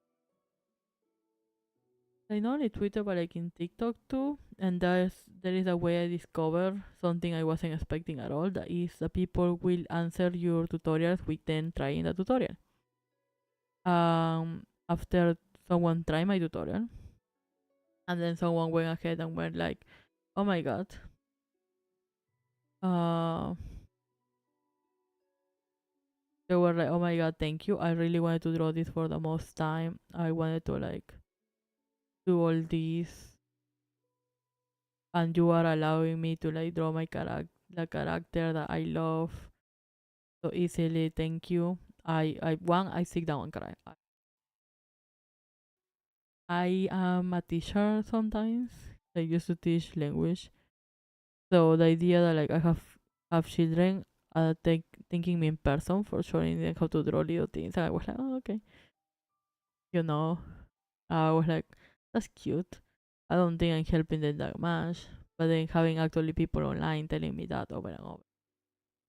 like not only Twitter but like in TikTok too. And there is a way I discovered something I wasn't expecting at all. That is, the people will answer your tutorials with them trying the tutorial. After someone tried my tutorial, and then someone went ahead and went like, "Oh my god, uh, they were like, oh my god, thank you. I really wanted to draw this for the most time. I wanted to like do all this, and you are allowing me to like draw my the character that I love so easily. Thank you." I sit down and cry. I am a teacher sometimes. I used to teach language, so the idea that like I have children thanking me in person for showing them how to draw little things, and I was like, oh okay, you know. I was like, that's cute. I don't think I'm helping them that much. But then having actually people online telling me that over and over,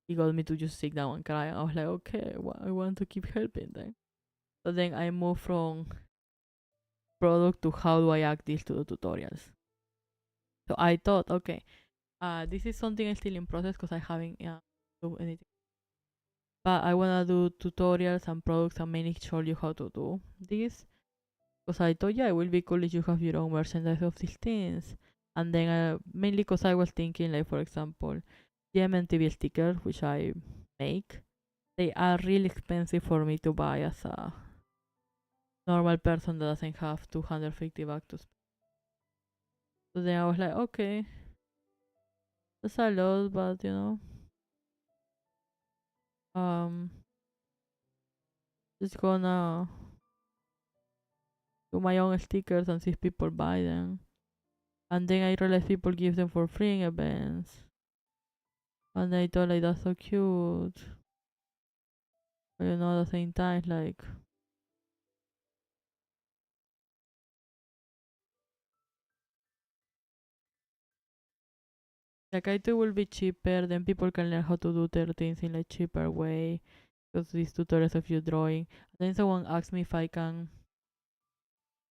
it got me to just sit down and cry. I was like, okay, well, I want to keep helping them. So then I moved from product to how do I add this to the tutorials. So I thought, okay, this is something I'm still in process because I haven't do anything. But I wanna do tutorials and products and mainly show you how to do this. Because I thought, yeah, it will be cool if you have your own merchandise of these things. And then mainly because I was thinking, like, for example, GMMTV stickers, which I make, they are really expensive for me to buy as a normal person that doesn't have 250 bucks to spend. So then I was like, okay, that's a lot, but um, just gonna do my own stickers and see if people buy them. And then I realized people give them for free in events. And I thought, like, that's so cute. But at the same time, like I think will be cheaper, then people can learn how to do their things in a cheaper way. Because these tutorials of you drawing. Then someone asked me if I can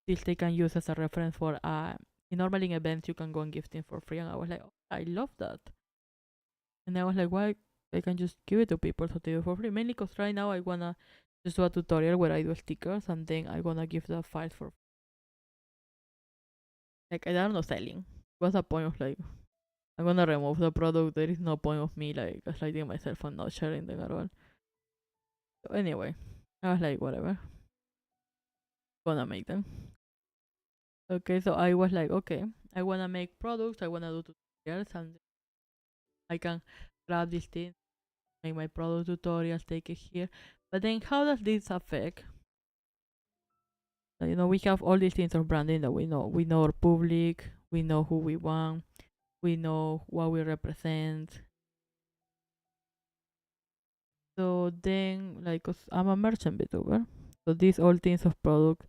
still they can use as a reference for normally in events you can go and give things for free, and I was like, oh, I love that. And I was like, why I can just give it to people so they do it for free? Mainly because right now I wanna just do a tutorial where I do stickers and then I wanna give the files for like I don't know selling. What's the point of like I'm gonna remove the product? There is no point of me like gaslighting myself and not sharing them at all. So anyway, I was like, whatever, gonna make them. Okay, so I was like, okay, I wanna make products, I wanna do tutorials, and I can grab these things, make my product tutorials, take it here. But then, how does this affect? We have all these things of branding that we know. We know our public, we know who we want, we know what we represent. So then, like, cause I'm a merchant VTuber, so these all things of product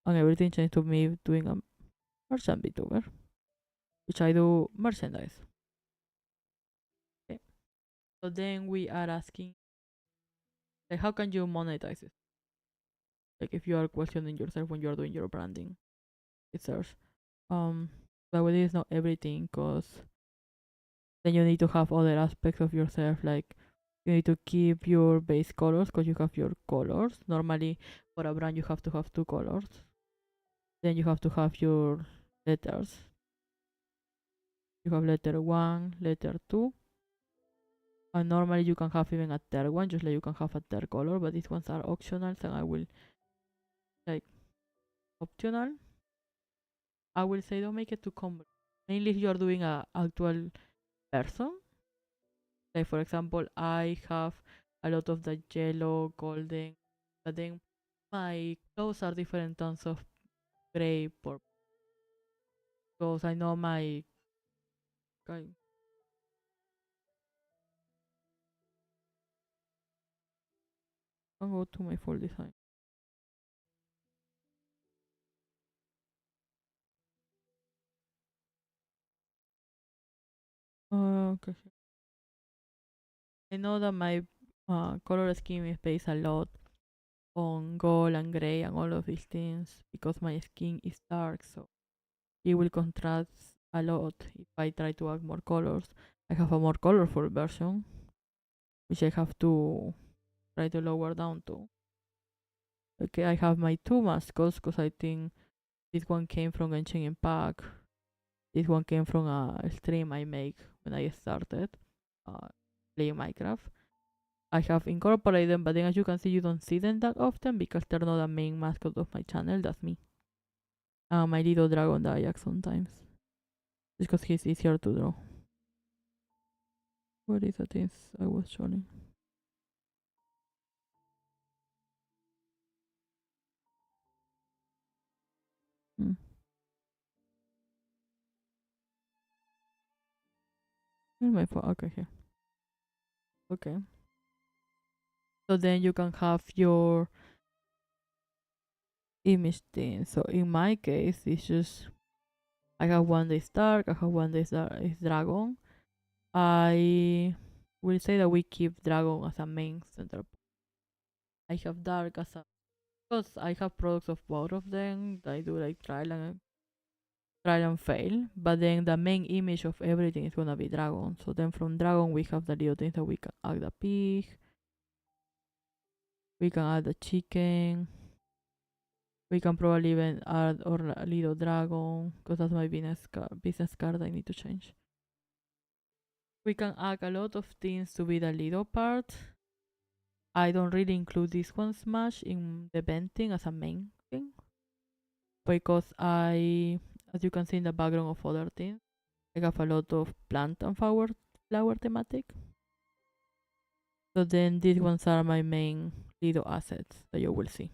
and everything changed to me doing a merchant VTuber, which I do merchandise. Okay. So then we are asking, like, how can you monetize it? Like, if you are questioning yourself when you're doing your branding research, but with this, not everything, cause then you need to have other aspects of yourself, like you need to keep your base colors because you have your colors. Normally, for a brand, you have to have two colors. Then you have to have your letters. You have letter one, letter two, and normally you can have even a third one, just like you can have a third color. But these ones are optional, and I will like optional. I will say don't make it too complex. Mainly if you are doing a actual person. Like for example, I have a lot of the yellow, golden, but then my clothes are different tones of gray, purple. Because I know my I'll go to my full design. Okay. I know that my color scheme is based a lot on gold and gray and all of these things because my skin is dark, so it will contrast a lot if I try to add more colors. I have a more colorful version, which I have to try to lower down to. Okay, I have my two mascots because I think this one came from Genshin Impact. This one came from a stream I make when I started uh, playing Minecraft. I have incorporated them, but then as you can see, you don't see them that often because they're not the main mascot of my channel. That's me. My little dragon Dayak sometimes. Just because he's easier to draw. What is the things I was showing? Hmm. Where's my phone? Okay, here. Okay. So then you can have your image thing. So in my case, it's just I have one that is dark, I have one that is dragon. I will say that we keep dragon as a main center. I have dark as a because I have products of both of them. I do like trial and fail, but then the main image of everything is gonna be dragon. So then from dragon we have the little things that we can add the pig, we can add the chicken, we can probably even add or a little dragon because that's my business card I need to change. We can add a lot of things to be the little part. I don't really include this one smash in the venting as a main thing because as you can see in the background of other things, I have a lot of plant and flower thematic. So then these ones are my main little assets that you will see.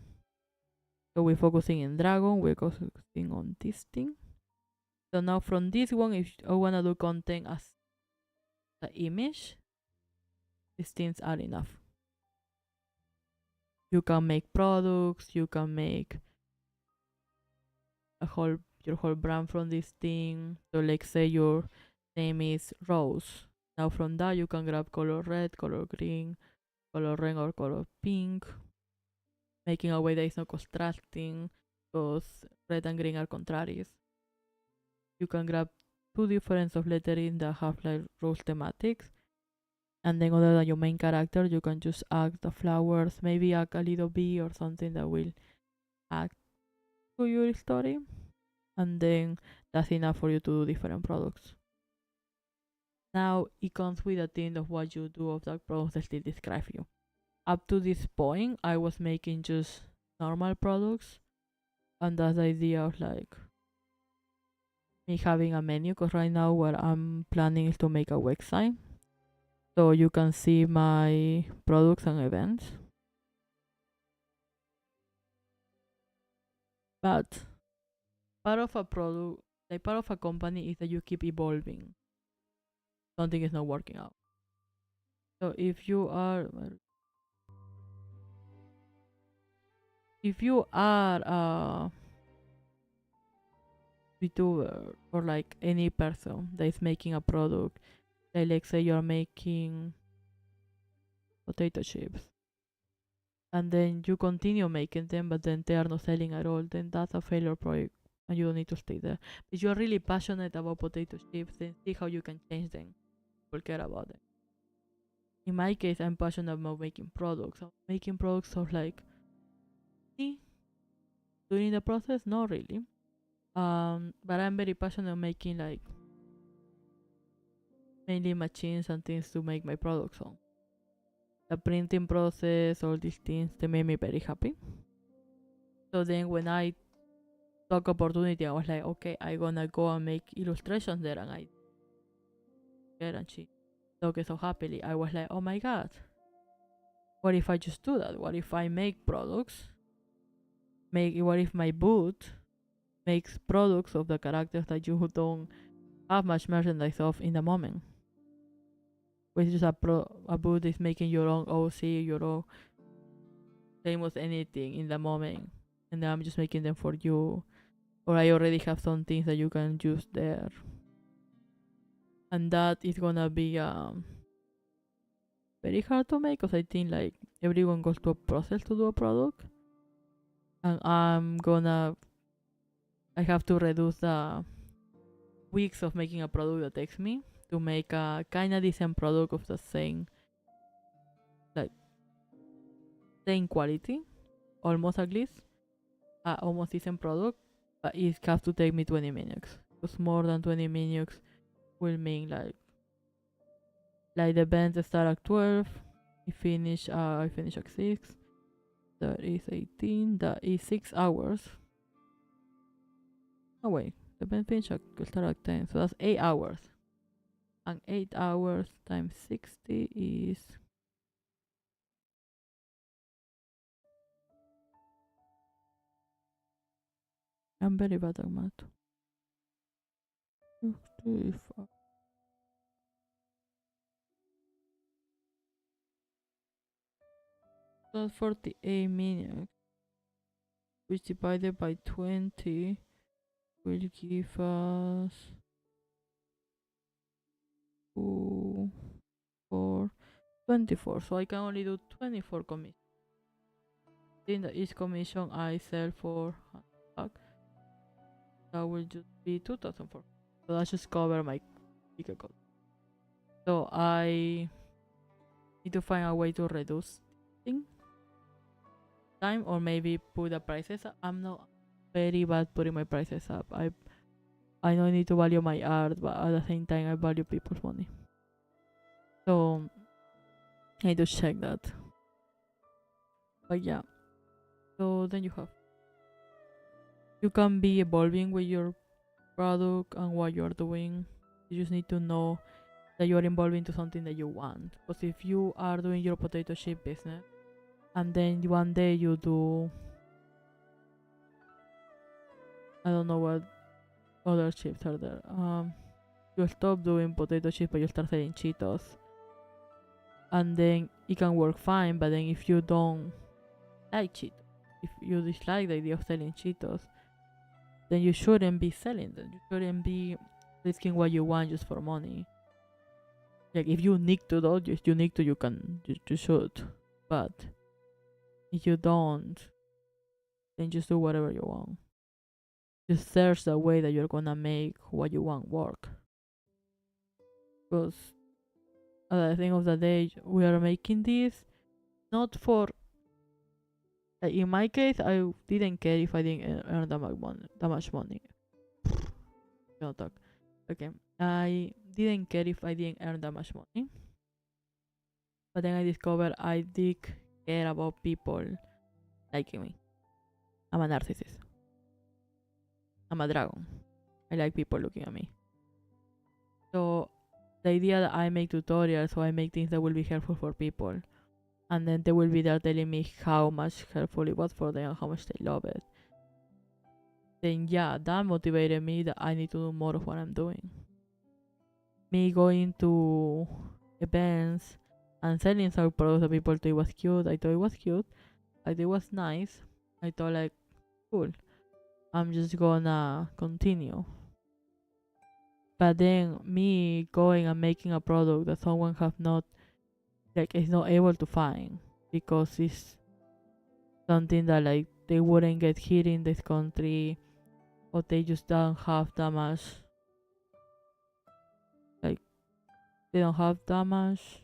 So we're focusing in dragon, we're focusing on this thing. So now from this one, if I wanna do content as the image, these things are enough. You can make products, you can make your whole brand from this thing. So like say your name is Rose. Now from that you can grab color red, color green, color red or color pink, making a way that is not contrasting because red and green are contraries. You can grab two different of lettering that have like rose thematics, and then other than your main character you can just add the flowers, maybe add a little bee or something that will add to your story, and then that's enough for you to do different products. Now it comes with a thing of what you do of that product that still describe you. Up to this point I was making just normal products, and that's the idea of like me having a menu because right now what I'm planning is to make a website so you can see my products and events. But part of a product, like part of a company, is that you keep evolving. Something is not working out. So if you are a VTuber or like any person that is making a product, like let's say you're making potato chips and then you continue making them but then they are not selling at all, then that's a failure project and you don't need to stay there. If you're really passionate about potato chips, then see how you can change them or care about them. In my case, I'm passionate about making products. So making products of like me doing the process, not really. But I'm very passionate making like mainly machines and things to make my products on. The printing process, all these things, they make me very happy. So then when I took opportunity, I was like, okay, I gonna go and make illustrations there, and I did, and she took it so happily. I was like, oh my god, what if I just do that? What if I make products? What if my booth makes products of the characters that you don't have much merchandise of in the moment? Which is a booth is making your own OC, your own famous anything in the moment, and then I'm just making them for you, or I already have some things that you can use there, and that is gonna be very hard to make because I think like everyone goes to a process to do a product, and I have to reduce the weeks of making a product that takes me to make a kind of decent product of the like same quality, almost at least, almost decent product, but it has to take me 20 minutes. Because more than 20 minutes will mean like the event start at 12, I finish at 6, that is 18, that is 6 hours. Oh wait, the event finish start at 10, so that's 8 hours. And 8 hours times 60 is... I'm very bad at math. 55. That's 48 minutes, which divided by 20 will give us 2, 4, 24. So I can only do 24 commissions. In the each commission I sell for $100, that will just be 2,004. So that just cover my ticket cost. So I need to find a way to reduce thing time, or maybe put the prices up. I'm not very bad putting my prices up. I know I need to value my art, but at the same time I value people's money. So I need to check that. But yeah. So then you can be evolving with your product and what you're doing. You just need to know that you're involved into something that you want. Because if you are doing your potato chip business and then one day you do, I don't know what other chips are there. You stop doing potato chips but you start selling Cheetos, and then it can work fine. But then if you don't like Cheetos, if you dislike the idea of selling Cheetos, then you shouldn't be selling them. You shouldn't be risking what you want just for money. Like if you need to do, you need to, you should. But if you don't, then just do whatever you want. Just search the way that you're gonna make what you want work. Because at the end of the day, we are making this not for. Like in my case, I didn't care if I didn't earn that much money. Don't talk. Okay, I didn't care if I didn't earn that much money. But then I discovered I did care about people liking me. I'm a narcissist. I'm a dragon. I like people looking at me. So the idea that I make tutorials, so I make things that will be helpful for people, and then they will be there telling me how much helpful it was for them and how much they love it, then yeah, that motivated me that I need to do more of what I'm doing. Me going to events and selling some products that people thought it was cute. I thought it was cute. I thought it was nice. I thought like, cool. I'm just gonna continue. But then me going and making a product that someone have not, like, is not able to find because it's something that like they wouldn't get here in this country, or they just don't have that much, like they don't have that much,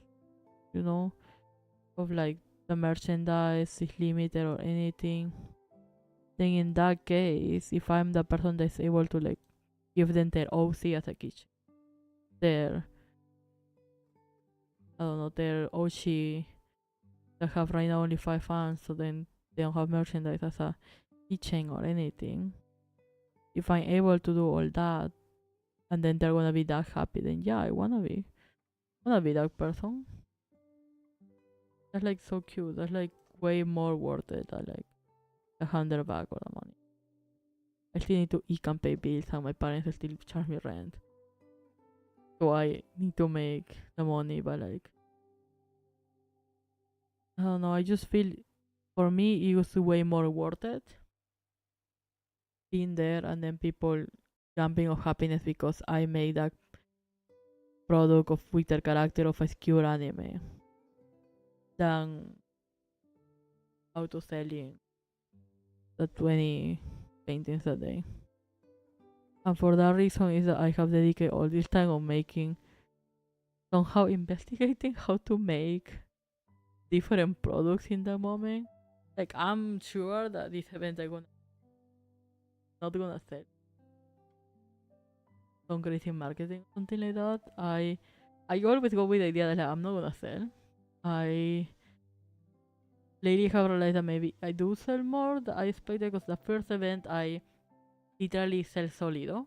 you know, of like the merchandise is limited or anything. Then in that case, if I'm the person that's able to like give them their OC as a kitchen, their, I don't know, their OC that have right now only 5 fans, so then they don't have merchandise as a keychain or anything. If I'm able to do all that, and then they're gonna be that happy, then yeah, I wanna be that person. That's like so cute. That's like way more worth it than like $100 or the money. I still need to eat and pay bills, and my parents still charge me rent. So I need to make the money, but like, I don't know, I just feel for me it was way more worth it being there and then people jumping of happiness because I made a product of with the character of a secure anime than auto selling the 20 paintings a day. And for that reason is that I have dedicated all this time on making somehow investigating how to make different products in the moment. Like I'm sure that this event I'm not gonna sell some crazy marketing or something like that. I always go with the idea that like, I'm not gonna sell. I lately have realized that maybe I do sell more than I expected because the first event I literally sell solido.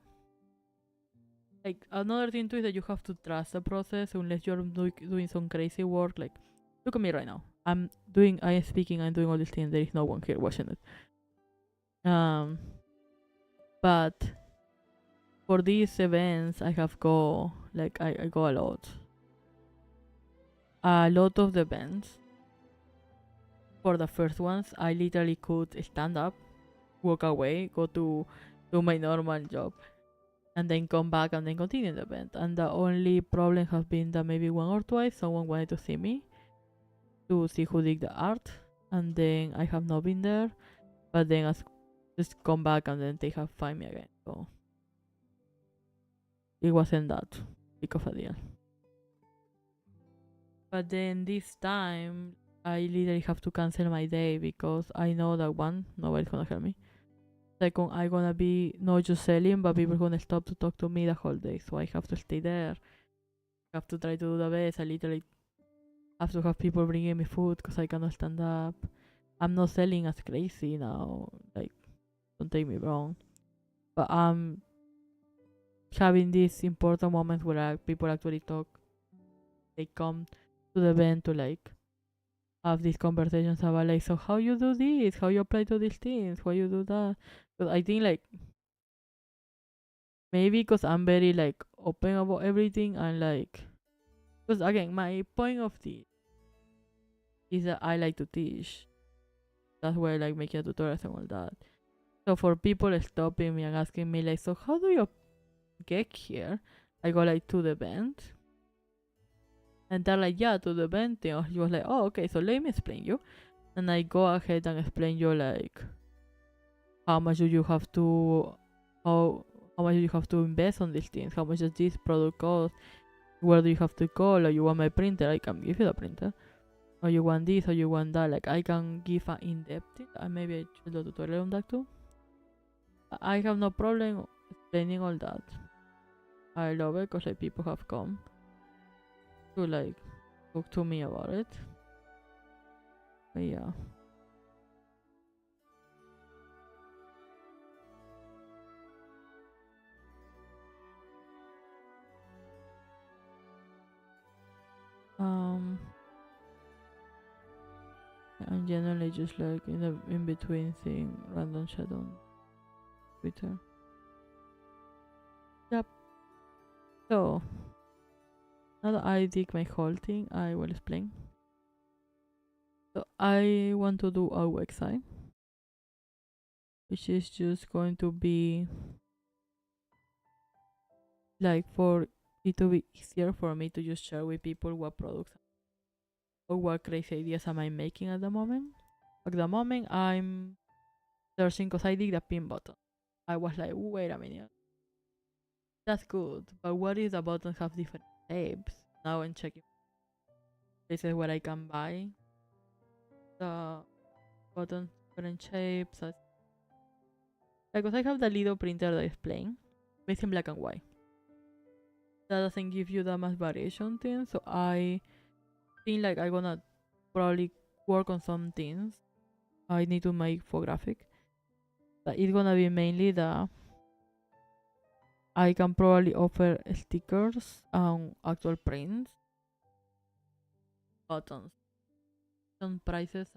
Like another thing too is that you have to trust the process unless you're doing some crazy work. Like look at me right now. I am speaking, I'm doing all these things. There is no one here watching it. But for these events, I have go like I go a lot. A lot of the events. For the first ones, I literally could stand up, walk away, go to do my normal job, and then come back and then continue the event. And the only problem has been that maybe one or twice someone wanted to see me to see who did the art, and then I have not been there. But then I just come back and then they have find me again. So it wasn't that big of a deal. But then this time, I literally have to cancel my day because I know that one, nobody's gonna help me. Second, I'm gonna be not just selling, but people gonna stop to talk to me the whole day. So I have to stay there. I have to try to do the best. I literally have to have people bringing me food because I cannot stand up. I'm not selling as crazy now. Like, don't take me wrong. But I'm having these important moments where people actually talk. They come to the event to like have these conversations about like, so how you do this, how you apply to these things, how you do that. But I think like maybe because I'm very like open about everything and like, because again my point of this is that I like to teach. That's why I like making tutorials and all that. So for people stopping me and asking me like, so how do you get here? I go like to the event. And they're like, yeah, to the event. You was like, oh, okay, so let me explain you. And I go ahead and explain you like how much do you have to how much do you have to invest on these things, how much does this product cost, where do you have to go, like you want my printer, I can give you the printer, or you want this or you want that, like I can give an in-depth and maybe I should do a tutorial on that too. I have no problem explaining all that. I love it because like people have come to like talk to me about it. But yeah. Um I'm generally just like in the in between thing random chat on Twitter. Yep. So now that I dig my whole thing, I will explain. So I want to do a website, which is just going to be like for it to be easier for me to just share with people what products or what crazy ideas am I making at the moment. At the moment, I'm searching because I did the pin button. I was like, wait a minute, that's good, but what if the buttons have different shapes? Now I'm checking places where I can buy the buttons different shapes. Like, because I have the little printer that is plain, but it's in black and white. That doesn't give you that much variation thing, so I think like I'm gonna probably work on some things I need to make for graphic. But it's gonna be mainly the I can probably offer stickers and actual prints, buttons. Some prices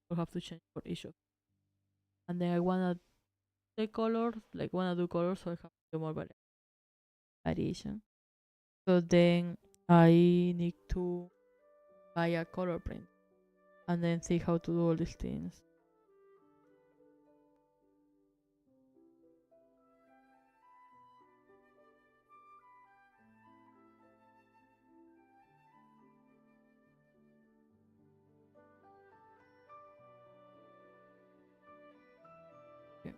will have to change for each of. And then I wanna take colors, like wanna do colors, so I have to do more variation. So then I need to buy a color print. and then see how to do all these things. Okay.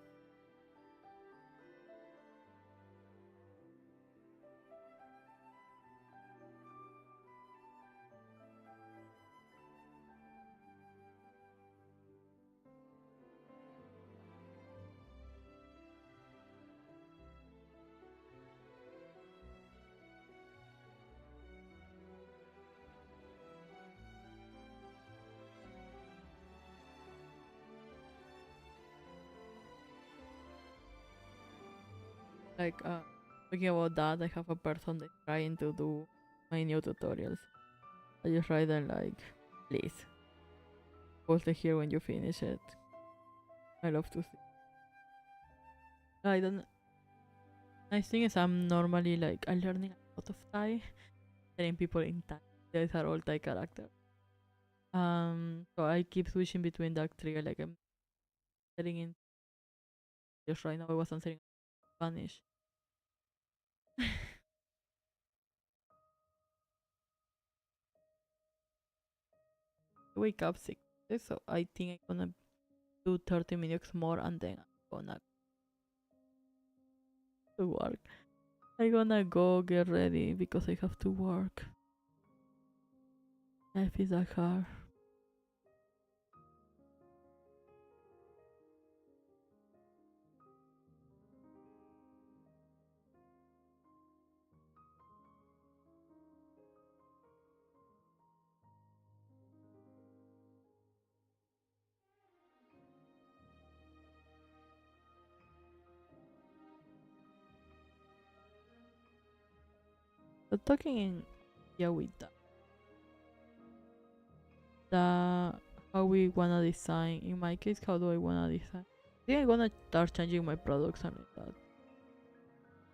Like talking about that, I have a person that's trying to do my new tutorials. I just write them like, please, post it here when you finish it. I love to see. I don't. Nice thing is I'm normally like I'm learning a lot of Thai, telling people in Thai. These are all Thai characters. So I keep switching between the three. Like I'm setting in just right now. I was answering Spanish. I wake up 6, so I think I'm gonna do 30 minutes more and then I'm gonna to work. I'm gonna go get ready because I have to work. Life is a hard. But talking in yeah with the how we wanna design. In my case, how do I wanna design? I think I'm gonna start changing my products and like that.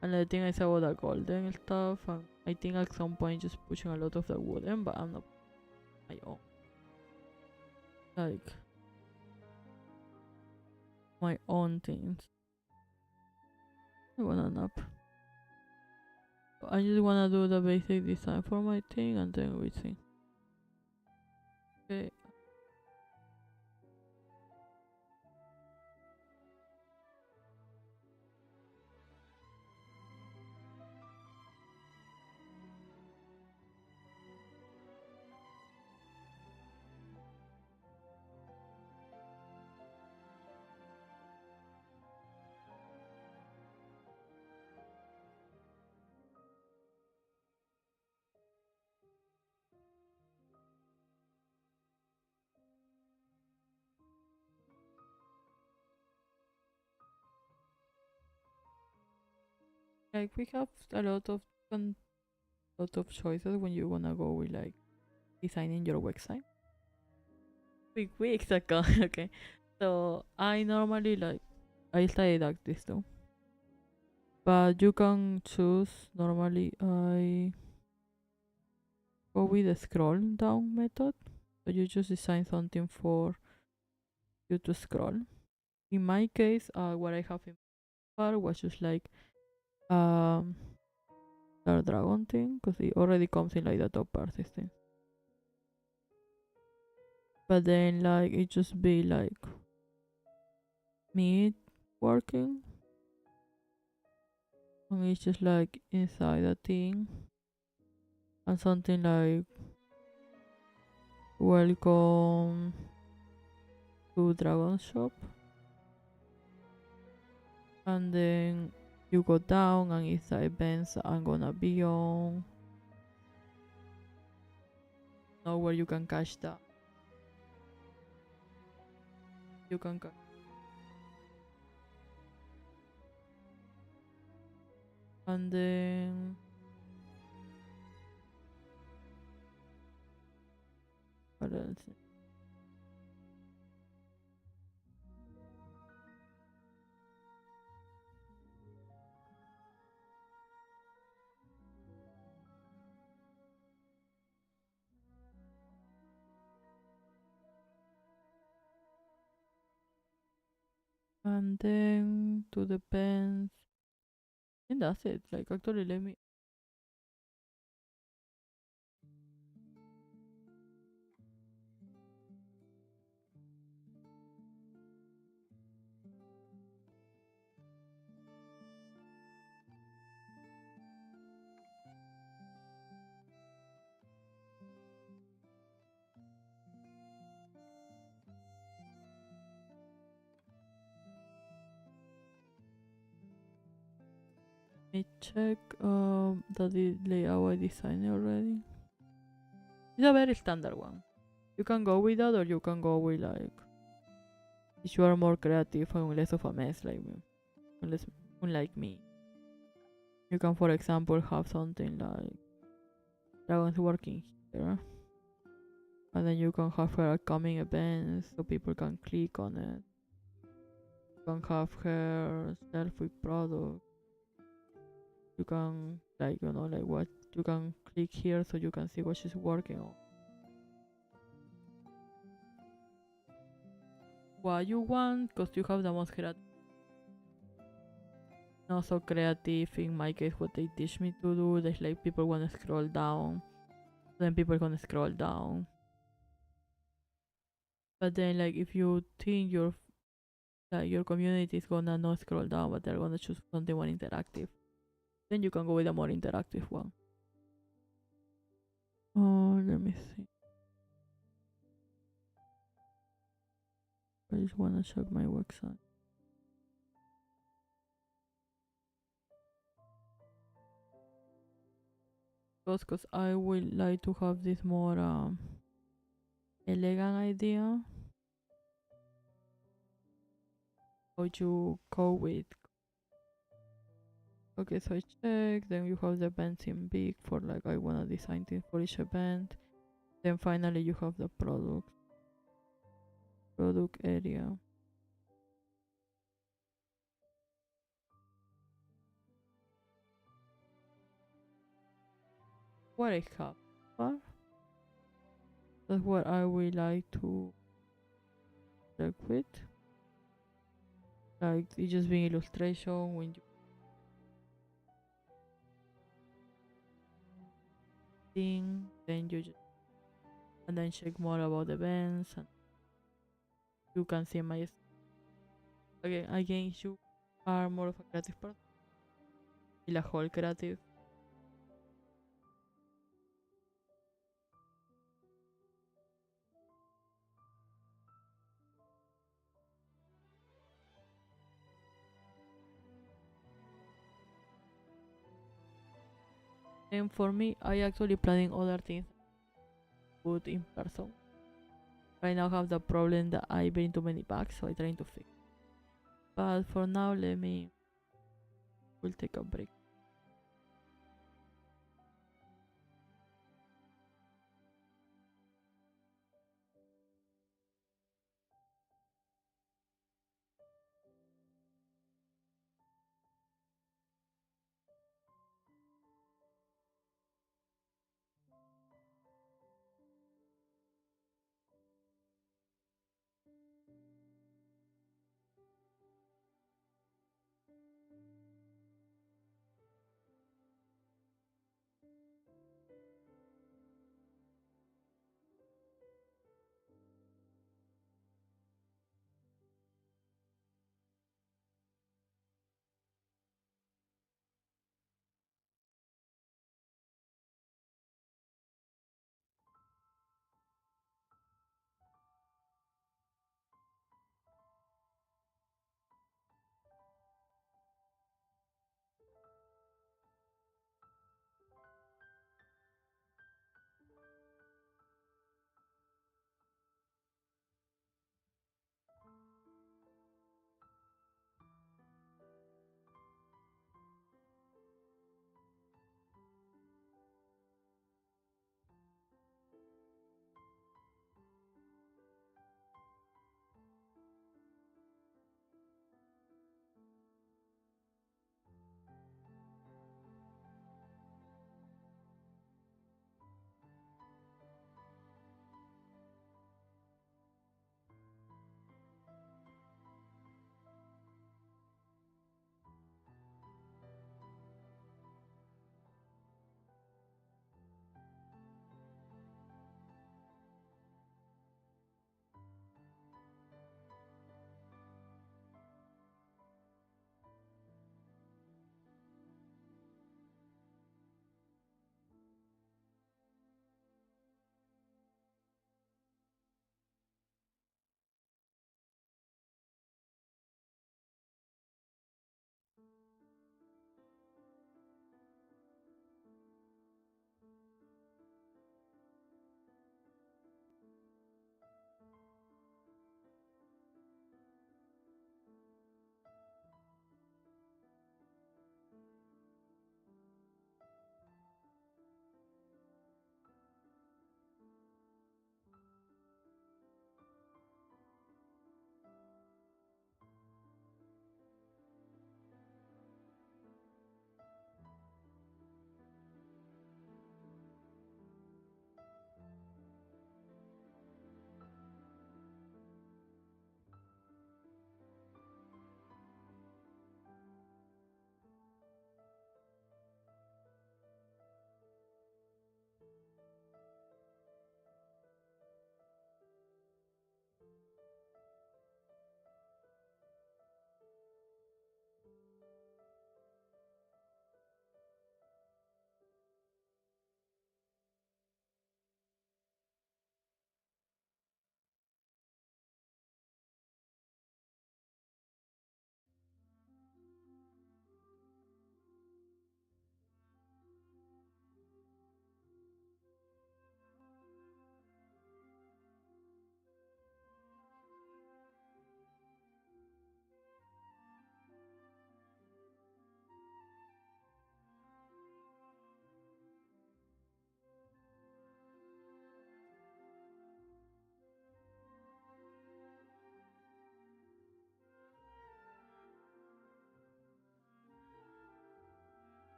And the thing is about the golden stuff. And I think at some point just pushing a lot of the wooden, but I'm not my own. Like my own things. I wanna nap. I just wanna do the basic design for my thing and then we see. Okay. Like we have a lot of choices when you wanna go with like designing your website. Quick weeks ago. Okay. So I normally like I studied like this too. But you can choose normally I go with the scroll down method. So you just design something for you to scroll. In my case, what I have in far was just like um the dragon thing because it already comes in like the top part system. But then like it just be like me working and it's just like inside the thing and something like welcome to Dragon Shop and then you go down and it's the events I'm gonna be on. Know where you can catch that. You can catch. And then what else? And then to the pens. And that's it. Like actually let me check that the layout I designed already. It's a very standard one. You can go with that or you can go with like if you are more creative and less of a mess like me. Unless unlike me. You can for example have something like dragons working here. And then you can have her upcoming events so people can click on it. You can have her self with product. You can like like what you can click here so you can see what she's working on. What you want because you have the most creative. Not so creative in my case what they teach me to do. There's like people wanna scroll down. Then people gonna scroll down. But then like if you think your community is gonna not scroll down but they're gonna choose something more interactive, then you can go with a more interactive one. Oh, let me see. I just wanna check my website. Because I would like to have this more elegant idea. How you go with. Okay, so I check. Then you have the events in big for like I wanna design things for each event. Then finally you have the product area. What I have. That's what I would like to work with. Like it just being illustration when you think, then you just and then check more about the events and you can see my okay again you are more of a creative person. Y la whole creative. And for me, I actually planning other things put in person. Right now I have the problem that I bring too many bags, so I trying to fix. But for now, we'll take a break.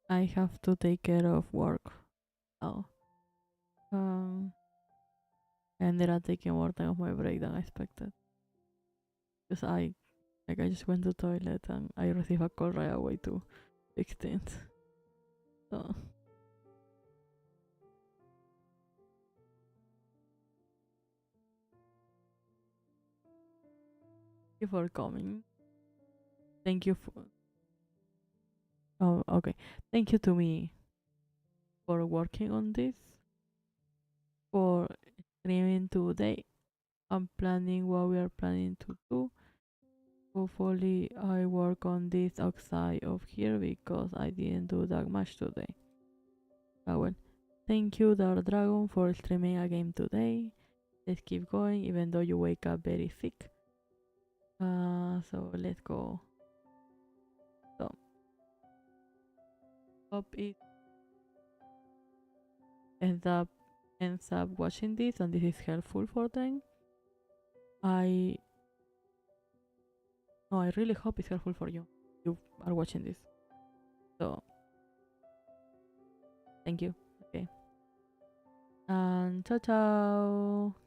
I have to take care of work now. I ended up taking more time of my break than I expected. Because I just went to the toilet and I received a call right away to fix things. So, thank you for coming. Thank you for. Oh, okay. Thank you to me for working on this, for streaming today. I'm planning what we are planning to do. Hopefully, I work on this outside of here because I didn't do that much today. Ah, well, thank you, Dark Dragon, for streaming a game today. Let's keep going, even though you wake up very sick. So let's go. So, hope it ends up watching this and this is helpful for them. I No, I really hope it's helpful for you. You are watching this. So thank you. Okay. And ciao ciao.